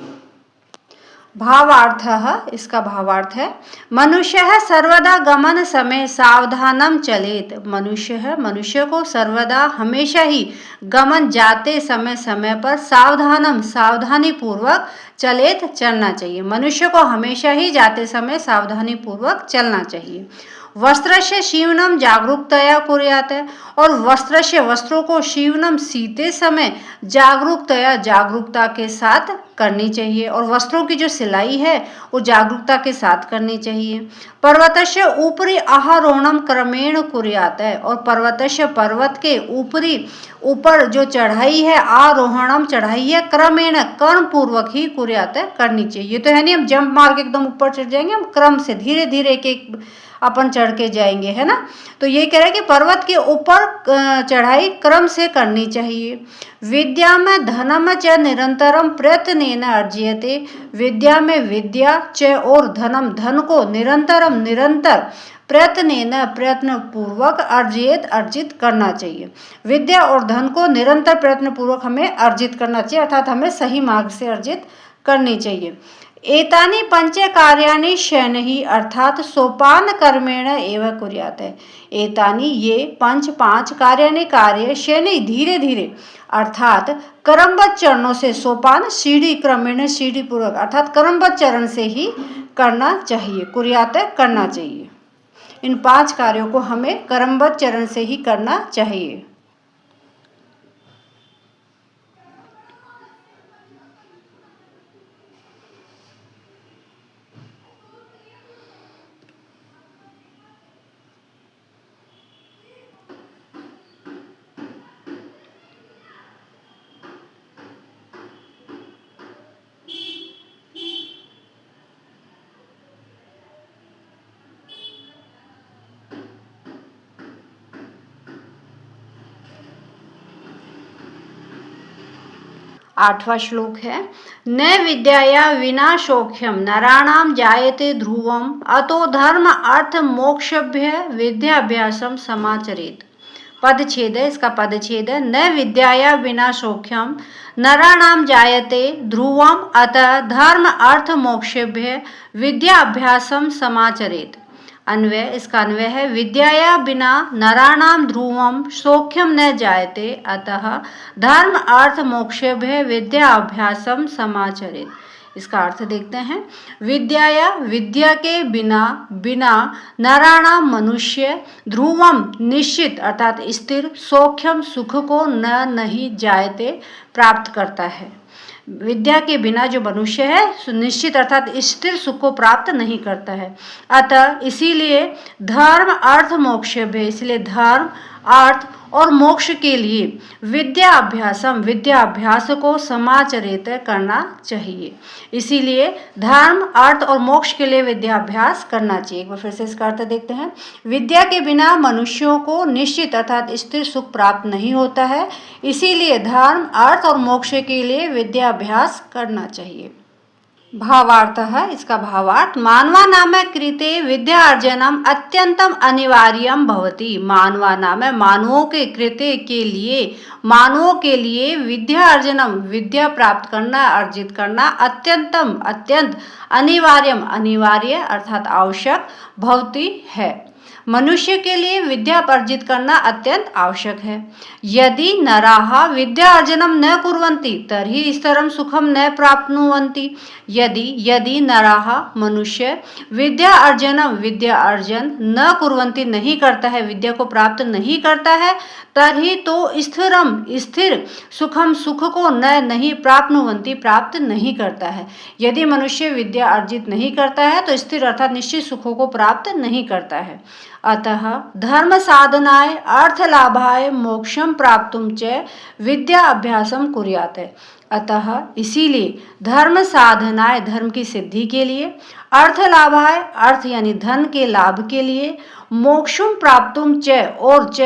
भावार्थः, इसका भावार्थ है मनुष्यः सर्वदा गमन समय सावधानम चलेत। मनुष्य को सर्वदा हमेशा ही गमन जाते समय पर सावधानी पूर्वक चलेत चलना चाहिए। मनुष्य को हमेशा ही जाते समय सावधानी पूर्वक चलना चाहिए। वस्त्रस्य सीवनम जागरूकतया कुर्यात् और वस्त्रों को सीवनम सीते समय जागरूकता के साथ करनी चाहिए। और वस्त्रों की जो सिलाई है वो जागरूकता के साथ करनी चाहिए। पर्वतस्य ऊपरी आरोहणम क्रमेण कुर्यात् और पर्वत के ऊपर जो चढ़ाई है, आरोहणम चढ़ाई है, क्रमेण क्रम पूर्वक ही कुर्यात् करनी चाहिए। तो है नहीं हम जंप मार के एकदम ऊपर चढ़ जाएंगे, हम क्रम से धीरे धीरे एक अपन चढ़ के जाएंगे, है ना। तो ये कह रहा है कि पर्वत के ऊपर चढ़ाई क्रम से करनी चाहिए। विद्या में धनम च निरंतरम प्रयत्नेन अर्ज्यते। विद्या में विद्या च और धन को निरंतर प्रयत्न पूर्वक अर्जित करना चाहिए। विद्या और धन को निरंतर प्रयत्न पूर्वक हमें अर्जित करना चाहिए, अर्थात हमें सही मार्ग से अर्जित करनी चाहिए। एतानि पंच कार्याणि शनैः अर्थात सोपान क्रमेण एव कुर्यात् है। एतानि ये 5 कार्य शनैः धीरे धीरे अर्थात क्रमबद्ध चरणों से, सोपान सीढ़ी, क्रमेण सीढ़ी पूर्वक अर्थात क्रमबद्ध चरण से ही करना चाहिए। कुर्यात् करना चाहिए। इन 5 कार्यों को हमें क्रमबद्ध चरण से ही करना चाहिए। आठवां श्लोक है न विद्याया विना सौख्यम नराणाम जायते ध्रुवम अतो धर्म अर्थ मोक्षभ्य विद्याभ्यासम समाचरेत। पदच्छेद है, इसका पदच्छेद है न विद्याया विना सौख्यम नराणाम जायते ध्रुवम अतः धर्म अर्थ मोक्षभ्य विद्याभ्यासम समाचरेत। अन्वय, इसका अन्वय है विद्याया बिना नराणाम ध्रुवम सौख्यम न जायते अतः धर्म अर्थ मोक्षभ्य विद्या अभ्यासम समाचरेत। इसका अर्थ देखते हैं। विद्या या विद्या के बिना नराणाम मनुष्य ध्रुवम निश्चित अर्थात स्थिर सौख्यम सुख को न नहीं जायते प्राप्त करता है। विद्या के बिना जो मनुष्य है सुनिश्चित अर्थात स्थिर सुख को प्राप्त नहीं करता है। अतः इसीलिए धर्म अर्थ मोक्ष भी, इसलिए धर्म अर्थ और मोक्ष के लिए विद्या अभ्यास को समाचरित करना चाहिए। इसीलिए धर्म अर्थ और मोक्ष के लिए विद्या अभ्यास करना चाहिए। एक बार फिर से इसका अर्थ देखते हैं। विद्या के बिना मनुष्यों को निश्चित अर्थात स्थिर सुख प्राप्त नहीं होता है, इसीलिए धर्म अर्थ और मोक्ष के लिए विद्या अभ्यास करना चाहिए। भावार्थ है, इसका भावार्थ मानवानाम कृते विद्या अर्जनम अत्यंतम अनिवार्यम भवति। मानवानाम मानवों के कृते के लिए, मानवों के लिए विद्या अर्जनम विद्या प्राप्त करना अर्जित करना अत्यंत अनिवार्यम अनिवार्य अर्थात आवश्यक भवति है। मनुष्य के लिए विद्या अर्जित करना अत्यंत आवश्यक है। यदि नराः विद्या अर्जनम न कुर्वन्ति तर्हि स्तरम सुखम न प्राप्नुवन्ति। यदि नराः मनुष्य विद्या अर्जन न कुर्वन्ति नहीं करता है, विद्या को प्राप्त नहीं करता है, तर्हि तो स्थिर सुखम सुख को नहीं प्राप्नुवन्ति प्राप्त नहीं करता है। यदि मनुष्य विद्या अर्जित नहीं करता है तो स्थिर अर्थात निश्चित सुखों को प्राप्त नहीं करता है। अतः धर्म साधनाय अर्थ लाभाय मोक्षम प्राप्तुम च विद्या अभ्यासम कुर्यात्। अतः इसीलिए धर्म साधनाय धर्म की सिद्धि के लिए, अर्थ लाभाय अर्थ यानी धन के लाभ के लिए, मोक्षुम प्राप्तुम च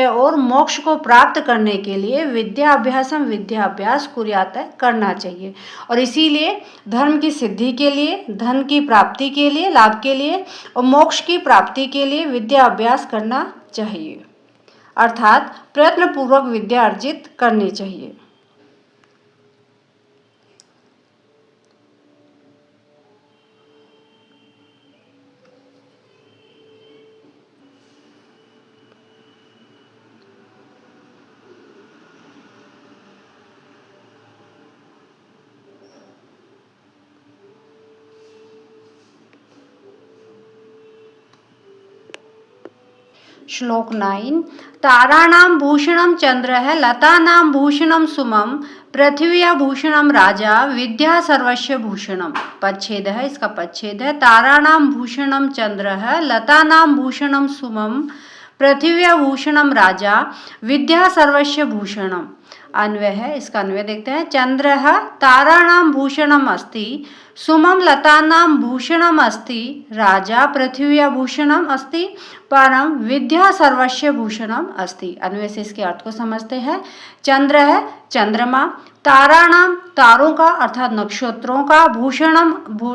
और मोक्ष को प्राप्त करने के लिए विद्या अभ्यास कुर्यात् करना चाहिए। और इसीलिए धर्म की सिद्धि के लिए, धन की प्राप्ति के लिए, लाभ के लिए और मोक्ष की प्राप्ति के लिए विद्या अभ्यास करना चाहिए, अर्थात प्रयत्न पूर्वक विद्या अर्जित करनी चाहिए। श्लोक 9। ताराणां भूषणं चंद्रः लतानां भूषणं सुमं पृथिव्या भूषणं राजा विद्या सर्वस्य भूषणम। पदच्छेद है, इसका पदच्छेद है। ताराणां भूषणं चंद्रः लतानां भूषणं सुमं पृथिव्या भूषणं राजा विद्या सर्वस्य भूषणम। अन्वय है, इसका अन्वय देखते हैं। चंद्रः ताराणां भूषणम अस्ति, सुमं लतानां भूषणम अस्ति, राजा पृथिव्या भूषणम अस्ति, परम विद्या सर्वस्य भूषणम अस्ति। अन्वय से इसके अर्थ को समझते हैं। चंद्र है चंद्रमा, ताराणाम तारों का अर्थात नक्षत्रों का, भूषणम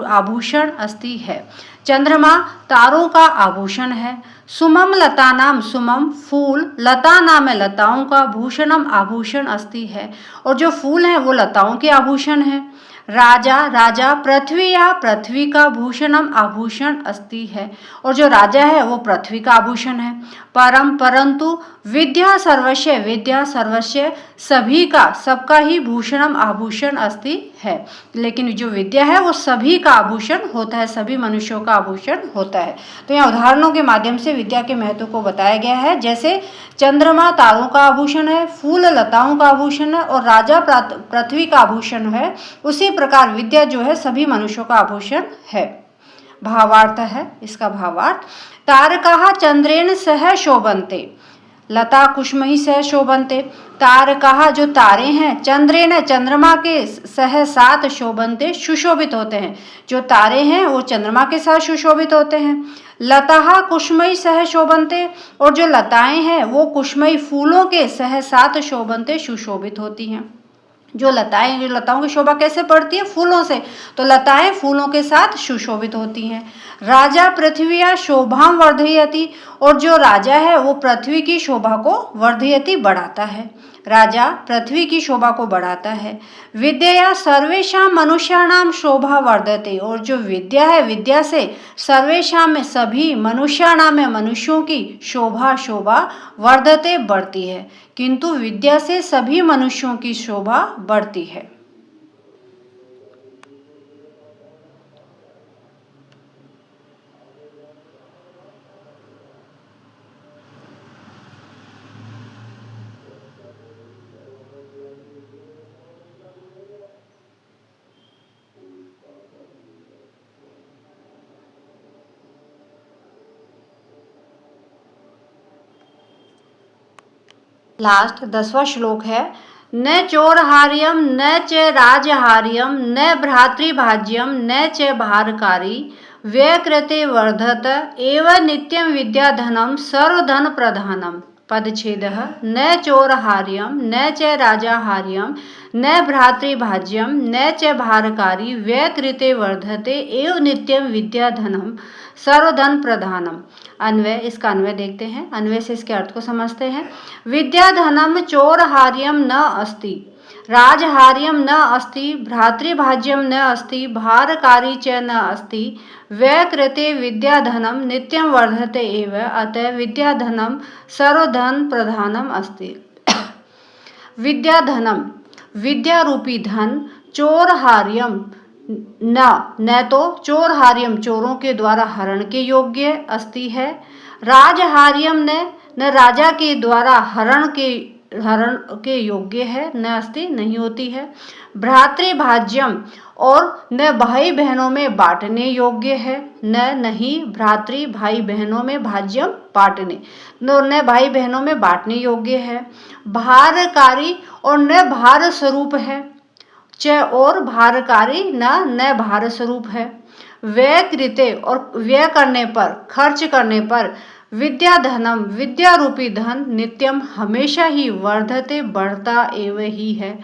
आभूषण अस्ति है। चंद्रमा तारों का आभूषण है। सुमम लतानाम सुमम फूल, लता नाम है लताओं का, भूषणम आभूषण अस्ति है और जो फूल हैं वो लताओं के आभूषण है। राजा राजा पृथ्वी या पृथ्वी का भूषणम आभूषण अस्ति है और जो राजा है वो पृथ्वी का आभूषण है। परम परंतु विद्या सर्वस्व सभी का सबका ही भूषणम आभूषण अस्ति है, लेकिन जो विद्या है वो सभी का आभूषण होता है, सभी मनुष्यों का आभूषण होता है। तो यहाँ उदाहरणों के माध्यम से विद्या के महत्व को बताया गया है। जैसे चंद्रमा तारों का आभूषण है, फूल लताओं का आभूषण है और राजा पृथ्वी का आभूषण है, उसी प्रकार विद्या जो है सभी मनुष्यों का आभूषण है। भावार्थ है, इसका भावार्थ तारकाः चंद्रेण सह शोभन्ते, लता कुष्मही सह शोभन्ते। तारकाः जो तारे हैं, चंद्रेण चंद्रमा के सह साथ शोभन्ते सुशोभित होते हैं। जो तारे हैं वो चंद्रमा के साथ सुशोभित होते हैं। लताः कुष्मयी सह शोभन्ते और जो लताएं हैं वो कुष्मयी फूलों के सह साथ शोभन्ते सुशोभित होती हैं। जो लताओं की शोभा कैसे पड़ती है? फूलों से, तो लताएं फूलों के साथ सुशोभित होती हैं। राजा पृथ्वी शोभां वर्धयति और जो राजा है वो पृथ्वी की शोभा को वर्धयति बढ़ाता है, राजा पृथ्वी की शोभा को बढ़ाता है। विद्या सर्वेषां मनुष्याणां शोभा वर्धते और जो विद्या है, विद्या से सर्वेषां में सभी मनुष्याणां में मनुष्यों की शोभा वर्धते बढ़ती है, किंतु विद्या से सभी मनुष्यों की शोभा बढ़ती है। लास्ट 10वां श्लोक है, न चोरहार्यम न च राजहार्यम न भ्रातृभाज्यम न च भारकारी व्यकृते वर्धत एव नित्यं विद्याधनं सर्वधन प्रधानम। पदच्छेदः न चोरहार्यम न च राजाहार्यम न भ्रातृभाज्यम न च भारकारी व्यकृते वर्धते एव नित्यं विद्याधनम सर्वधन प्रधानम। अन्वय, इसका अन्वय देखते हैं। अन्वय से इसके अर्थ को समझते हैं। विद्याधनम चोरहार्यम न अस्ति, राजहार्यम न अस्ति, भ्रातृभाज्यम न अस्ति, भारकारी च न अस्ति, व्यकृते विद्याधनम नित्यं वर्धते एव, अतः विद्याधनम सर्वधन प्रधानम अस्ति। विद्याधनम, विद्या रूपी धन, चोरहार्यम न तो चोरहार्यम चोरों के द्वारा हरण के योग्य अस्ति है, राजहार्यम न राजा के द्वारा हरण के योग्य है, न अस्ति नहीं होती है, भ्रातृभाज्यम और न भाई बहनों में बांटने योग्य है, न नहीं भ्रातृ भाई बहनों में भाज्यम बांटने, न भाई बहनों में बांटने योग्य है, भारकारी और न भार स्वरूप है, च और भारकारी न भार स्वरूप है, व्यय कृते और व्यय करने पर खर्च करने पर, विद्याधनम विद्या रूपी धन, नित्यम हमेशा ही, वर्धते बढ़ता एव ही है,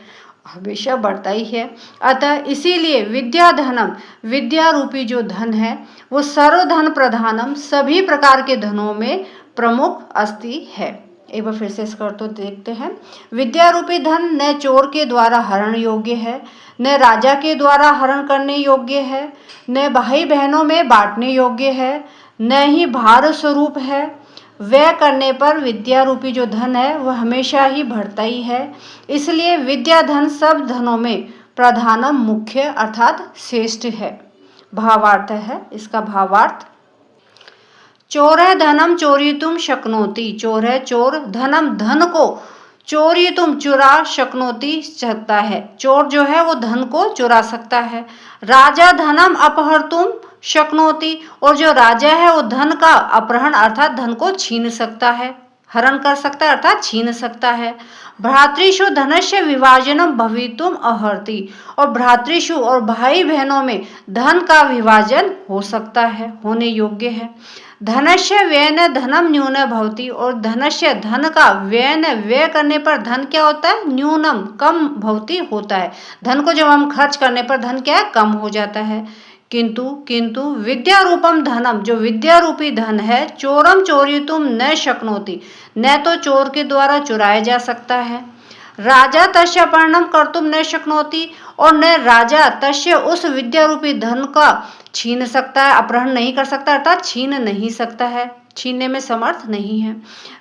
हमेशा बढ़ता ही है, अतः इसीलिए विद्याधनम विद्या रूपी जो धन है वो सर्वधन प्रधानम सभी प्रकार के धनों में प्रमुख अस्ति है। एक बार फिर से इसका अर्थ देखते हैं। विद्या रूपी धन न चोर के द्वारा हरण योग्य है, न राजा के द्वारा हरण करने योग्य है, न भाई बहनों में बांटने योग्य है, न ही भार स्वरूप है। व्यय करने पर विद्या रूपी जो धन है वह हमेशा ही बढ़ता ही है, इसलिए विद्या धन सब धनों में प्रधानम मुख्य अर्थात श्रेष्ठ है। भावार्थ है, इसका भावार्थ, चोरः धनम चोरितुम शक्नोति, चोर है चोर, धनम धन को, चोरितुम चुरा, शक्नोति सकता है, चोर जो है वो धन को चुरा सकता है, राजा धनम अपहर्तुम शक्नोति, और जो राजा है वो धन का अपहरण अर्थात धन को छीन सकता है, हरण कर सकता है अर्थात छीन सकता है, भ्रातृषु धनस्य विभाजनम भवितुम अर्हति, और भ्रातृषु और भाई बहनों में धन का विभाजन हो सकता है, होने योग्य है, धनस्य व्ययन धनम न्यून भवति, और धनस्य धन का व्ययन व्यय करने पर धन क्या होता है, न्यूनम कम भवति होता है, धन को जब हम खर्च करने पर धन क्या है, कम हो जाता है, किंतु विद्या रूपम धनम जो विद्या रूपी धन है, चोरम चोरितुम न शक्नोति, न तो चोर के द्वारा चुराया जा सकता है, राजा तस्य अपहरणम कर्तुम न शक्नोति, और न राजा तस्य उस विद्या रूपी धन का छीन सकता है, अपहरण नहीं कर सकता अर्थात छीन नहीं सकता है, छीनने में समर्थ नहीं है,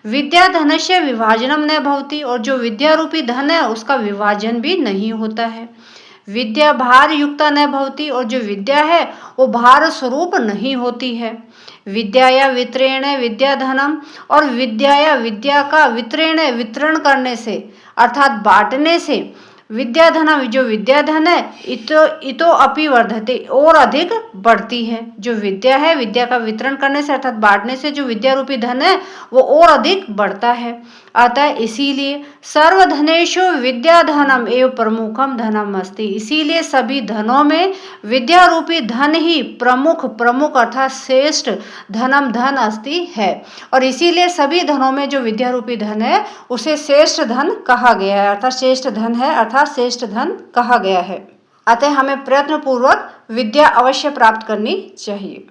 विद्या धनस्य विभाजनम न भवति, और जो विद्या रूपी धन है उसका विभाजन भी नहीं होता है, विद्या भार युक्ता न भवति, और जो विद्या है वो भार स्वरूप नहीं होती है, विद्याया वित्रेण विद्याधनम, और विद्याया विद्या का वित्रेण वितरण करने से अर्थात बांटने से, विद्याधनम जो विद्याधन है इतो अपि वर्धते और अधिक बढ़ती है, जो विद्या है विद्या का वितरण करने से अर्थात बांटने से जो विद्या रूपी धन है वो और अधिक बढ़ता है, अतः इसीलिए सर्वधनेषु विद्याधनम एवं प्रमुखम धनम अस्ति, इसीलिए सभी धनों में विद्या रूपी धन ही प्रमुख अर्थात श्रेष्ठ धनम धन अस्ति है, और इसीलिए सभी धनों में जो विद्या रूपी धन है उसे श्रेष्ठ धन कहा गया है, अर्थात श्रेष्ठ धन है अर्थात श्रेष्ठ धन कहा गया है, अतः हमें प्रयत्न पूर्वक विद्या अवश्य प्राप्त करनी चाहिए।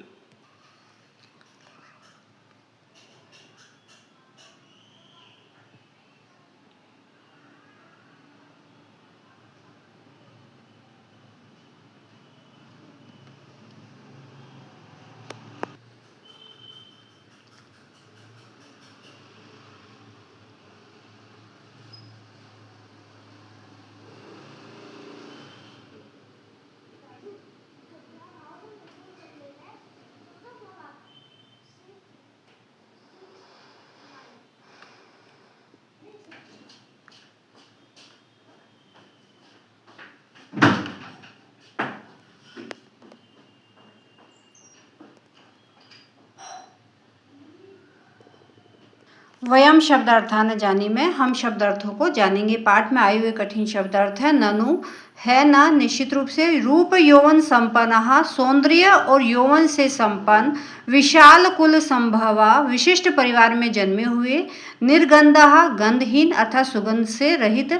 वयम शब्दार्थान जानी में हम शब्दार्थों को जानेंगे। पाठ में आए हुए कठिन शब्दार्थ है ननु, है न, निश्चित रूप से, रूप यौवन संपन्न, सौंदर्य और यौवन से संपन्न, विशाल कुल संभवा, विशिष्ट परिवार में जन्मे हुए, निर्गंधः गंधहीन अर्थात सुगंध से रहित,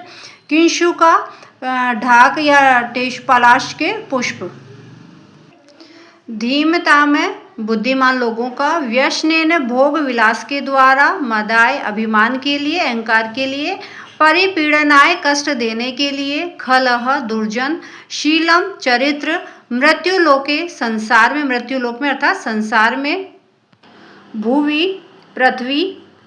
किंशुका ढाक या पलाश के पुष्प, धीमता में बुद्धिमान लोगों का, व्यसनेन भोग विलास के द्वारा, मदाय अभिमान के लिए, अहंकार के लिए, परिपीड़नाय कष्ट देने के लिए, खलह दुर्जन, शीलम चरित्र, मृत्युलोके संसार में, मृत्युलोक में अर्थात संसार में, भूवि पृथ्वी,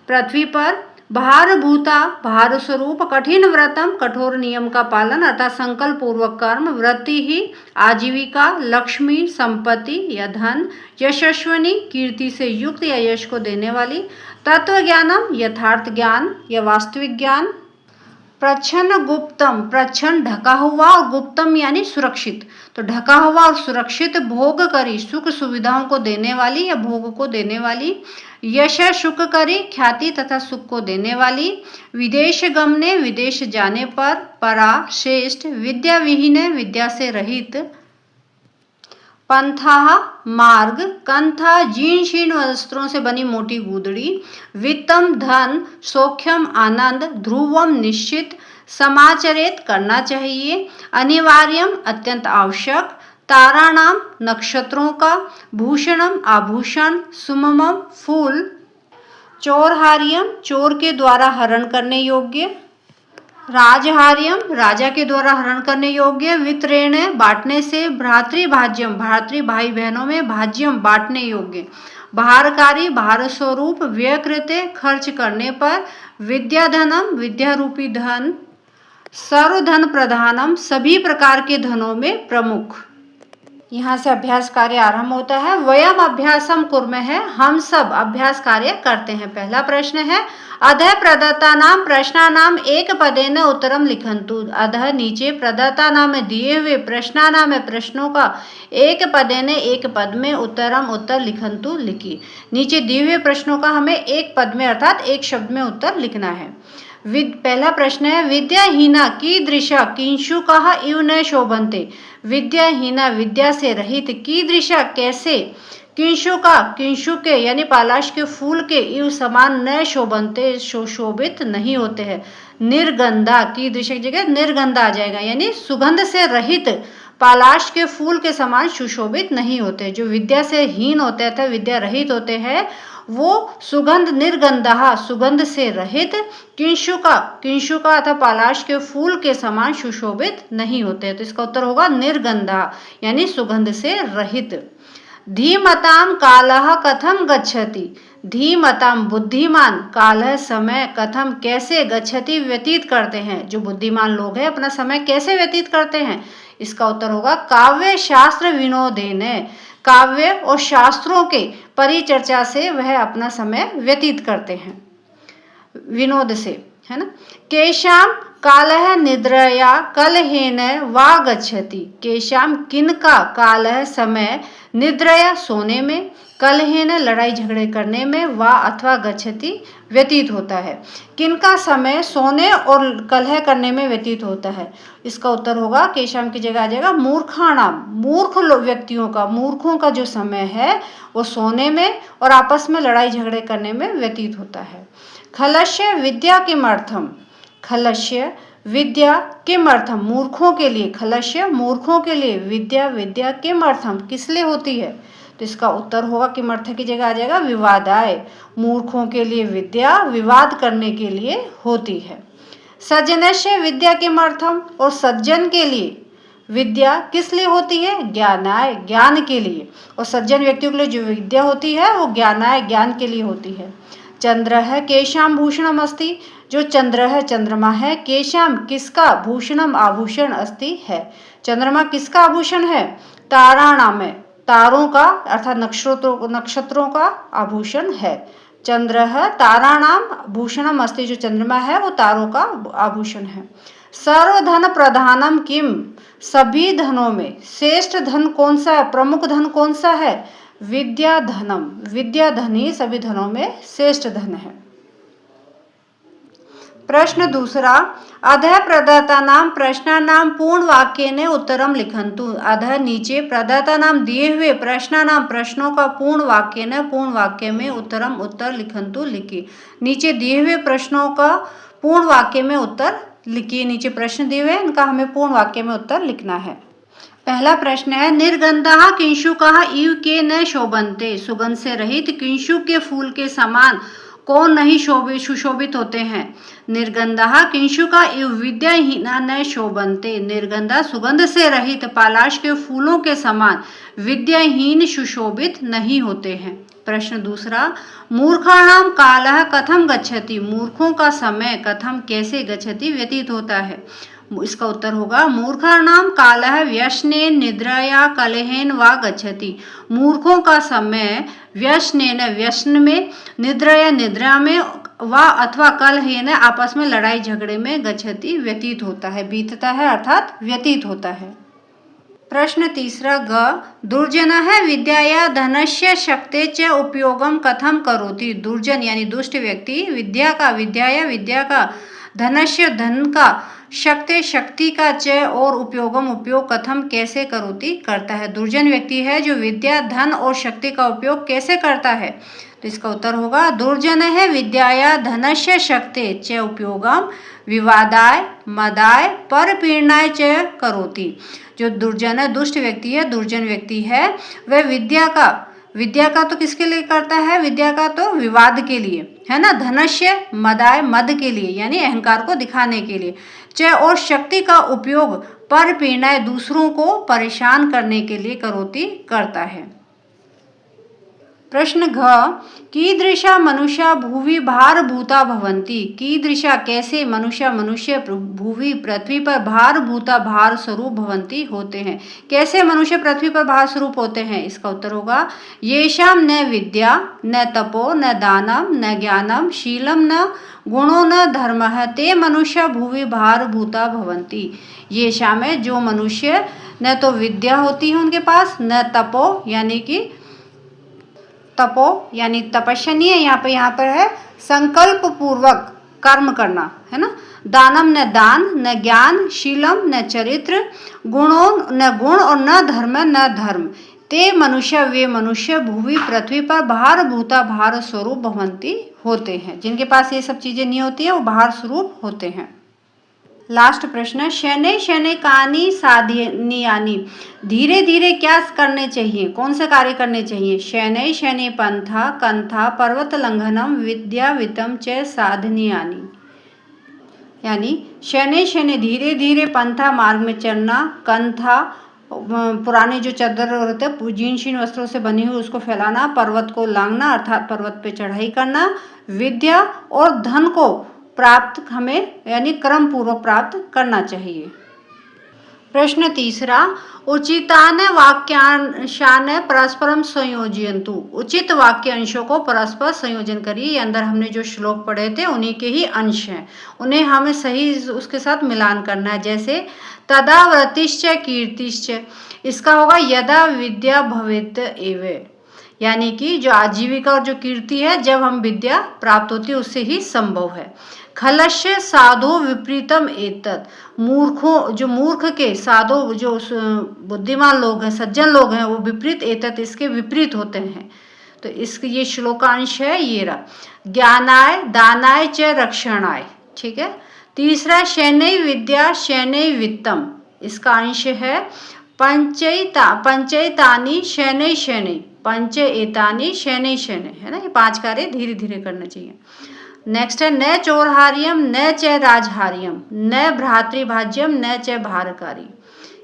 पृथ्वी पर, भारभूता भार स्वरूप, कठिन व्रतम कठोर नियम का पालन अर्थात संकल्प पूर्वक कर्म, वृत्ति ही आजीविका, लक्ष्मी संपत्ति या धन, यशस्वनी कीर्ति से युक्त या यश को देने वाली, तत्व ज्ञानम यथार्थ ज्ञान या वास्तविक ज्ञान, प्रच्छन्न गुप्तम, प्रच्छन्न ढका हुआ और गुप्तम यानी सुरक्षित, तो ढका हुआ और सुरक्षित, भोग करी सुख सुविधाओं को देने वाली या भोग को देने वाली, यश सुख करी ख्याति तथा सुख को देने वाली, विदेश गमने विदेश जाने पर, परा श्रेष्ठ, विद्या विहीने विद्या से रहित, पंथा मार्ग, कंथा जीर्ण शीर्ण वस्त्रों से बनी मोटी गुदड़ी, वित्तम धन, सौख्यम आनंद, ध्रुवम निश्चित, समाचरित करना चाहिए, अनिवार्यम अत्यंत आवश्यक, ताराणाम नक्षत्रों का, भूषणम आभूषण, सुममम फूल, चोरहार्यम चोर के द्वारा हरण करने योग्य, राजहार्यम राजा के द्वारा हरण करने योग्य, वित्रेण बांटने से, भ्रातृभाज्यम भ्रातृ भाई बहनों में, भाज्यम बांटने योग्य, भारकारी भार स्वरूप, व्यकृते खर्च करने पर, विद्याधनम विद्या रूपी धन, सर्वधन प्रधानम सभी प्रकार के धनों में प्रमुख। यहाँ से अभ्यास कार्य आरंभ होता है। वयम अभ्यासम कुर्मः है, हम सब अभ्यास कार्य करते हैं। पहला प्रश्न है अधः प्रदत्तानाम प्रश्नानाम एक पदेन उत्तरम लिखन्तु। अधः नीचे, प्रदत्तानाम में दिए हुए, प्रश्नानाम में प्रश्नों का, एक पदेन एक पद में, उत्तरम उत्तर लिखन्तु लिखिए। नीचे दिए हुए प्रश्नों का हमें एक पद में अर्थात एक शब्द में उत्तर लिखना है। पहला प्रश्न है विद्याहीना कीदृशा किंशुकः इव न शोभन्ते। विद्याहीना विद्या से रहित, कीदृशा कैसे, किंशुका किंशुके यानी पालाश के फूल के, इव समान न शोभन्ते शोभित नहीं होते हैं। निर्गंधा कीदृशा की जगह निर्गंधा आ जाएगा, यानी सुगंध से रहित, पालाश के फूल के समान सुशोभित नहीं होते। जो विद्या से हीन होते हैं, विद्या रहित होते हैं, वो सुगंध निर्गंधा सुगंध से रहित, किंशुका किंशुका अथवा पालाश के फूल के समान सुशोभित नहीं होते। तो इसका उत्तर होगा निर्गंधा यानी सुगंध से रहित। धीमताम कालः कथम गच्छति। धीमताम बुद्धिमान, कालः समय, कथम कैसे, गच्छति व्यतीत करते हैं। जो बुद्धिमान लोग हैं अपना समय कैसे व्यतीत करते हैं। इसका उत्तर होगा काव्य शास्त्र विनोदेन। काव्य और शास्त्रों के परिचर्चा से वह अपना समय व्यतीत करते हैं, विनोद से, है ना। केशाम कालः निद्रया कलहेन वा गच्छति। केशाम किनका, कालः समय, निद्रया सोने में, कलहेन लड़ाई झगड़े करने में, वा अथवा गच्छति व्यतीत होता है। किनका समय सोने और कलह करने में व्यतीत होता है। इसका उत्तर होगा केशाम की जगह आ जाएगा मूर्खाणाम। मूर्ख व्यक्तियों का, मूर्खों का जो समय है वो सोने में और आपस में लड़ाई झगड़े करने में व्यतीत होता है। खलस्य विद्या किमर्थम। खलस्य विद्या किमर्थम मूर्खों के लिए। खलस्य मूर्खों के लिए, विद्या विद्या किमर्थम किस लिए होती है। तो इसका उत्तर होगा किमर्थ की जगह आ जाएगा विवादाय। मूर्खों के लिए विद्या विवाद करने के लिए होती है। सज्जनस्य विद्या किमर्थम, और सज्जन के लिए विद्या किस लिए होती है, ज्ञानाय ज्ञान के लिए। और सज्जन व्यक्तियों के लिए जो विद्या होती है वो ज्ञानाय ज्ञान के लिए होती है। चंद्र है केशाम भूषणम अस्ति। जो चंद्र है चंद्रमा है, केशाम किसका, भूषणम आभूषण अस्ति है। चंद्रमा किसका आभूषण है, ताराणाम है, तारों का अर्थात नक्षत्रों का आभूषण है। चंद्र है ताराणाम भूषणम अस्ति। जो चंद्रमा है वो तारों का आभूषण है। सर्वधन प्रधानम किम। सभी धनों में श्रेष्ठ धन कौन सा है, प्रमुख धन कौन सा है, विद्या धनम। विद्या धन ही सभी धनों में श्रेष्ठ धन है। प्रश्न दूसरा, अधः प्रदत्तानां प्रश्नानां पूर्ण वाक्येन उत्तरम लिखन्तु। अधः नीचे, प्रदत्तानां दिए हुए प्रश्नानां प्रश्नों का पूर्ण वाक्य में उत्तरम उत्तर लिखन्तु लिखिए। नीचे दिए हुए प्रश्नों का पूर्ण वाक्य में उत्तर लिखिए। नीचे प्रश्न दिए हुए हैं, इनका हमें पूर्ण वाक्य में उत्तर लिखना है। पहला प्रश्न है, निर्गंधः किंशुकः इव के न शोभन्ते। सुगंध से रहित किंशुक के फूल के समान कौन नहीं सुशोभित होते हैं। निर्गंधः किंशुकः इव विद्याहीना न शोभन्ते। निर्गंधा सुगंध से रहित पलाश के फूलों के समान विद्याहीन सुशोभित नहीं होते हैं। प्रश्न दूसरा, मूर्खाणां कालः कथम गच्छति। मूर्खों का समय कथम कैसे गच्छति व्यतीत होता है। इसका उत्तर होगा, मूर्खाणां कालः व्यसनेन निद्राया कलहेन वा गच्छति। मूर्खों का समय व्यसनेन व्यसन में, निद्राया निद्रा में, वा अथवा कलहेन आपस में लड़ाई झगड़े में, गच्छति व्यतीत होता है, बीतता है अर्थात व्यतीत होता है। प्रश्न तीसरा, ग दुर्जनः विद्याया धनस्य शक्ते च उपयोगम कथम करोति। दुर्जन यानी दुष्ट व्यक्ति विद्या का, धनस्य धन का, शक्ति का च और उपयोग कथम कैसे करोति करता है। दुर्जन व्यक्ति है जो विद्या, धन और शक्ति का उपयोग कैसे करता है। तो इसका उत्तर होगा, दुर्जनः विद्याया धनस्य शक्ते च उपयोगम विवादाय मदाय परपीडनाय च करोति। जो दुर्जन है, दुष्ट व्यक्ति है, दुर्जन व्यक्ति है, वह विद्या का तो किसके लिए करता है। विद्या का तो विवाद के लिए है ना, धनस्य मदाय मद के लिए यानी अहंकार को दिखाने के लिए, च और शक्ति का उपयोग परपीडनाय दूसरों को परेशान करने के लिए करोति करता है। प्रश्न घ, कीदृशा मनुष्या भुवि भारभूता भवन्ति। कीदृशा कैसे मनुष्य भुवि पृथ्वी पर भारभूता भार स्वरूप भवन्ति होते हैं। कैसे मनुष्य पृथ्वी पर भार स्वरूप होते हैं। इसका उत्तर होगा, येषां न विद्या न तपो न दानम न ज्ञानम शीलम न गुणो न धर्मः ते मनुष्य भुवि भारभूता भवन्ति। येषां में जो मनुष्य न तो विद्या होती है उनके पास, न तपो यानी तपस्या नहीं है, यहाँ पर है संकल्प पूर्वक कर्म करना है ना, दानम न दान न ज्ञान, शीलम न चरित्र, गुणों न गुण और न धर्म, ते मनुष्य वे मनुष्य भूवि पृथ्वी पर भारभूता भार स्वरूप भवन्ति होते हैं। जिनके पास ये सब चीजें नहीं होती है वो भार स्वरूप होते हैं। लास्ट प्रश्न, शनै कानि साधनीयानि। धीरे धीरे क्या करने चाहिए, कौन से कार्य करने चाहिए। शनै पंथा कंथा पर्वत लंघनम विद्यावितम च साधनीयानि। यानी शनै धीरे धीरे, पंथा मार्ग में चलना, कंथा पुराने जो चादर होते हैं जीर्ण शीर्ण वस्त्रों से बनी हुई उसको फैलाना, पर्वत को लांघना अर्थात पर्वत पे चढ़ाई करना, विद्या और धन को प्राप्त हमें यानी क्रम पूर्वक प्राप्त करना चाहिए। प्रश्न तीसरा, उचितान वाक्यांशान परस्परम संयोजयन्तु। उचित वाक्य अंशों को परस्पर संयोजन करिए। ये अंदर हमने जो श्लोक पढ़े थे उन्हीं के ही अंश हैं, उन्हें हमें सही उसके साथ मिलान करना है। जैसे तदा व्रतिश्च कीर्तिश्च, इसका होगा यदा विद्या भवेत् एव, यानी कि जो आजीविका और जो कीर्ति है जब हम विद्या प्राप्त होती है उससे ही संभव है। खलस्य साधो विपरीतम एतत्, जो मूर्ख के, साधो जो बुद्धिमान लोग हैं, सज्जन लोग हैं, वो विपरीत एतत् इसके विपरीत होते हैं। तो इसके ये श्लोकांश है ये रहा, ज्ञानाय दानाय च रक्षणाय। ठीक है। तीसरा, शनै विद्या शनै वित्तम, इसका अंश है पंचैतानि शनै, पंच एतानि शनै, है ना। ये 5 कार्य धीरे धीरे करना चाहिए। नेक्स्ट है, न चोरहार्यम न च राजहार्यम न भ्रातृभाज्यम न च भारकारी।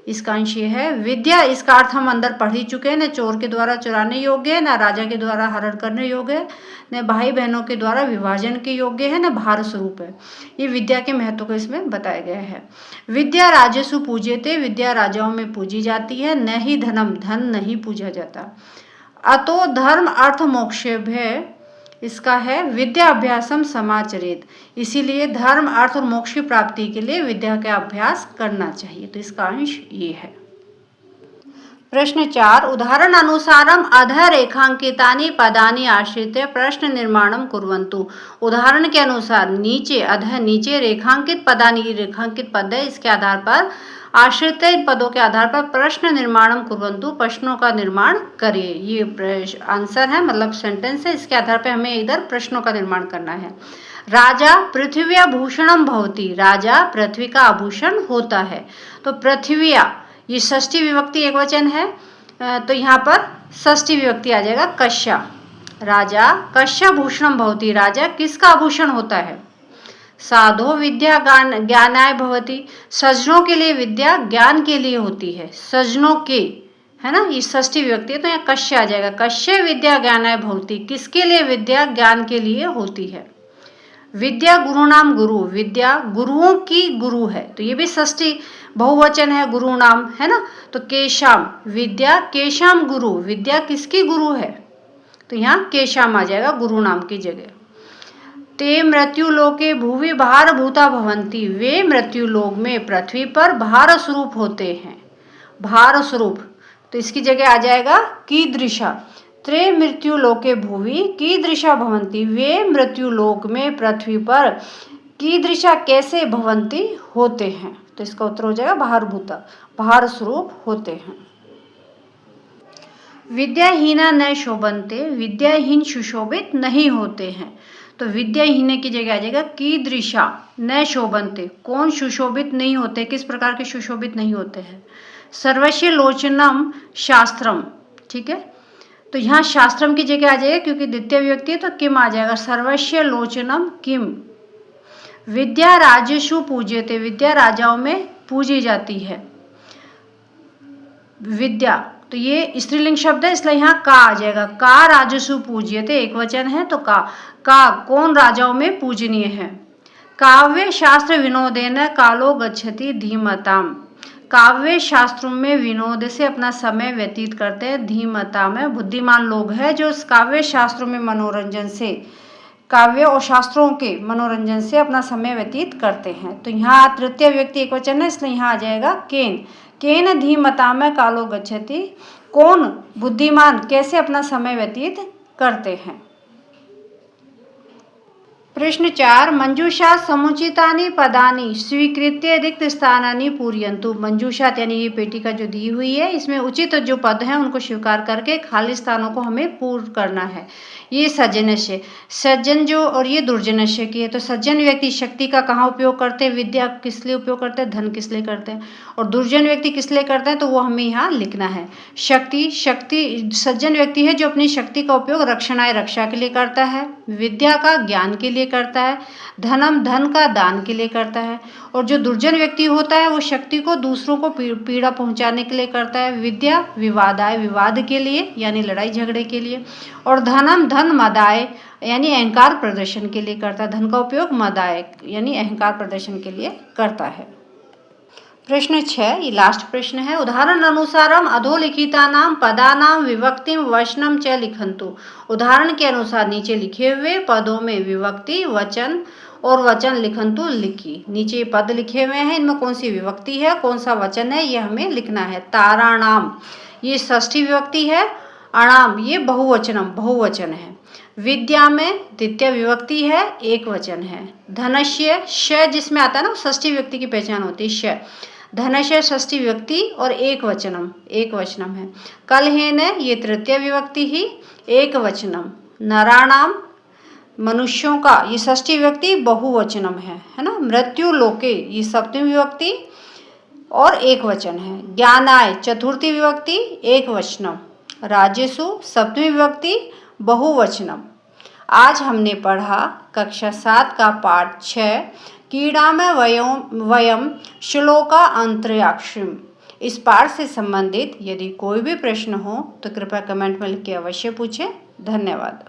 इसका अंश ये है, विद्या इसका अर्थ हम अंदर पढ़ ही चुके हैं, न चोर के द्वारा चुराने योग्य है, न राजा के द्वारा हरण करने योग्य है, न भाई बहनों के द्वारा विभाजन के योग्य है, न भार स्वरूप है। ये विद्या के महत्व को इसमें बताया गया है। विद्या राजसु पूज्यते, विद्या राजाओं में पूजी जाती है, न ही धनम, धन नहीं पूजा जाता। अतो धर्म अर्थ मोक्षेभ्य, इसका है विद्या अभ्यासम समाचरेत, इसीलिए धर्म अर्थ और मोक्ष की प्राप्ति के लिए विद्या का अभ्यास करना चाहिए। तो इसका अंश ये है। प्रश्न 4 उदाहरण अनुसारम अधः रेखांकितानि पदानि आश्रित्य प्रश्न निर्माणम कुर्वन्तु। उदाहरण के अनुसार नीचे अधः नीचे रेखांकित पदानि, रेखांकित पद है, इसके आधार पर आश्रित पदों के आधार पर प्रश्न निर्माणम कुर्वन्तु, प्रश्नों का निर्माण करिए। ये आंसर है, मतलब सेंटेंस है, इसके आधार पर हमें इधर प्रश्नों का निर्माण करना है। राजा पृथ्व्या भूषणम भवति, राजा पृथ्वी का आभूषण होता है। तो पृथ्व्या ये षष्ठी विभक्ति एक वचन है, तो यहाँ पर षष्ठी विभक्ति आ जाएगा कश्या। राजा कश्या भूषणम भवति, राजा किसका आभूषण होता है। साधो विद्या ज्ञानाय भवति, सज्जनों के लिए विद्या ज्ञान के लिए होती है, सज्जनों के, है ना, ये षष्ठी विभक्ति है, तो यहाँ कश्य आ जाएगा। कश्य विद्या ज्ञानाय भवति, किसके लिए विद्या ज्ञान के लिए होती है। विद्या गुरु नाम गुरु, विद्या गुरुओं की गुरु है, तो ये भी षष्ठी बहुवचन है, गुरु नाम, है ना। तो केशाम विद्या केशाम गुरु, विद्या किसकी गुरु है, तो यहाँ केशाम आ जाएगा गुरु नाम की जगह। ते मृत्युलोके भुवि भार भूता भवंती, वे मृत्युलोक में पृथ्वी पर भार स्वरूप होते हैं। भार स्वरूप, तो इसकी जगह आ जाएगा कीदृशा। त्रे मृत्युलोके भुवि कीदृशा भवंती, वे मृत्युलोक में पृथ्वी पर कीदृशा कैसे भवंती होते हैं, तो इसका उत्तर हो जाएगा भारभूता, भार स्वरूप होते हैं। विद्याहीना न शोभन्ते, विद्याहीन सुशोभित नहीं होते हैं। तो विद्याहीन की जगह आ जाएगा कीदृशा न शोभन्ते, कौन सुशोभित नहीं होते, किस प्रकार के सुशोभित नहीं होते हैं। सर्वस्य लोचनम शास्त्रम, ठीक है, तो यहाँ शास्त्रम की जगह आ जाएगा क्योंकि द्वितीय विभक्ति है, तो किम आ जाएगा, सर्वस्य लोचनम किम। विद्या राजेषु पूज्यते, विद्या राजाओं में पूजी जाती है। विद्या, तो ये स्त्रीलिंग शब्द है, इसलिए यहाँ का आ जाएगा, का राजसु पूज्यते, एक वचन है, तो का कौन राजाओं में पूजनीय है। काव्य शास्त्र विनोदेन कालो गच्छति धीमताम, काव्य शास्त्रों में विनोद से अपना समय व्यतीत करते हैं। धीमता में बुद्धिमान लोग हैं जो काव्य शास्त्रों में मनोरंजन से, काव्य और शास्त्रों के मनोरंजन से अपना समय व्यतीत करते हैं। तो यहाँ तृतीय व्यक्ति एक वचन है, इसलिए यहाँ आ जाएगा केन, केन धीमता में कालो गच्छति, कौन बुद्धिमान कैसे अपना समय व्यतीत करते हैं। प्रश्न 4 मंजूषा समुचितानि पदानि स्वीकृत्य रिक्त स्थानानि पूरयन्तु। मंजूषात यानी ये पेटी का जो दी हुई है, इसमें उचित जो पद हैं उनको स्वीकार करके खाली स्थानों को हमें पूर्ण करना है। ये सज्जनस्य, सज्जन जो, और ये दुर्जनस्य की है। तो सज्जन व्यक्ति शक्ति का कहाँ उपयोग करते हैं, विद्या किस लिए उपयोग करते हैं, धन किस लिए करते हैं, और दुर्जन व्यक्ति किस लिए करते हैं, तो वो हमें यहाँ लिखना है। शक्ति, सज्जन व्यक्ति है जो अपनी शक्ति का उपयोग रक्षणाय रक्षा के लिए करता है, विद्या का ज्ञान के लिए करता है, धनम धन का दान के लिए करता है, और जो दुर्जन व्यक्ति होता है वो शक्ति को दूसरों को पीड़ा पहुंचाने के लिए करता है। विद्या विवादाय, विवाद के लिए यानी लड़ाई झगड़े के लिए, और धनम धन मदाय यानी अहंकार प्रदर्शन के लिए करता है। धन का उपयोग मदाय यानी अहंकार प्रदर्शन के लिए करता है। प्रश्न 6 ये लास्ट प्रश्न है। उदाहरण अनुसारम अधोलिखितानां पदानां विभक्तिम वचनम च लिखन्तु। उदाहरण के अनुसार नीचे लिखे हुए पदों में विभक्ति, वचन और वचन लिखन्तु लिखी। नीचे पद लिखे हुए हैं, इनमें कौन सी विभक्ति है, कौन सा वचन है, ये हमें लिखना है। ताराणाम ये षष्ठी विभक्ति है, अणाम ये बहुवचन है। विद्या में द्वितीय विभक्ति है, एक वचन है। धनस्य श जिसमें आता है ना षष्ठी विभक्ति की पहचान होती है, श धनस्य षष्ठी विभक्ति और एक वचनम है। कलहेन ये तृतीय विभक्ति ही, एक वचनम। नराणाम मनुष्यों का ये षष्ठी विभक्ति बहुवचनम है ना। मृत्यु लोके ये सप्तमी विभक्ति और एक वचन है। ज्ञानाय चतुर्थी विभक्ति एक वचनम। राजेषु सप्तमी विभक्ति बहुवचनम। आज हमने पढ़ा कक्षा 7 का पाठ 6 कीड़ा में वयम श्लोका अंतर्याक्षिम। इस पाठ से संबंधित यदि कोई भी प्रश्न हो तो कृपया कमेंट में लिख के अवश्य पूछें। धन्यवाद।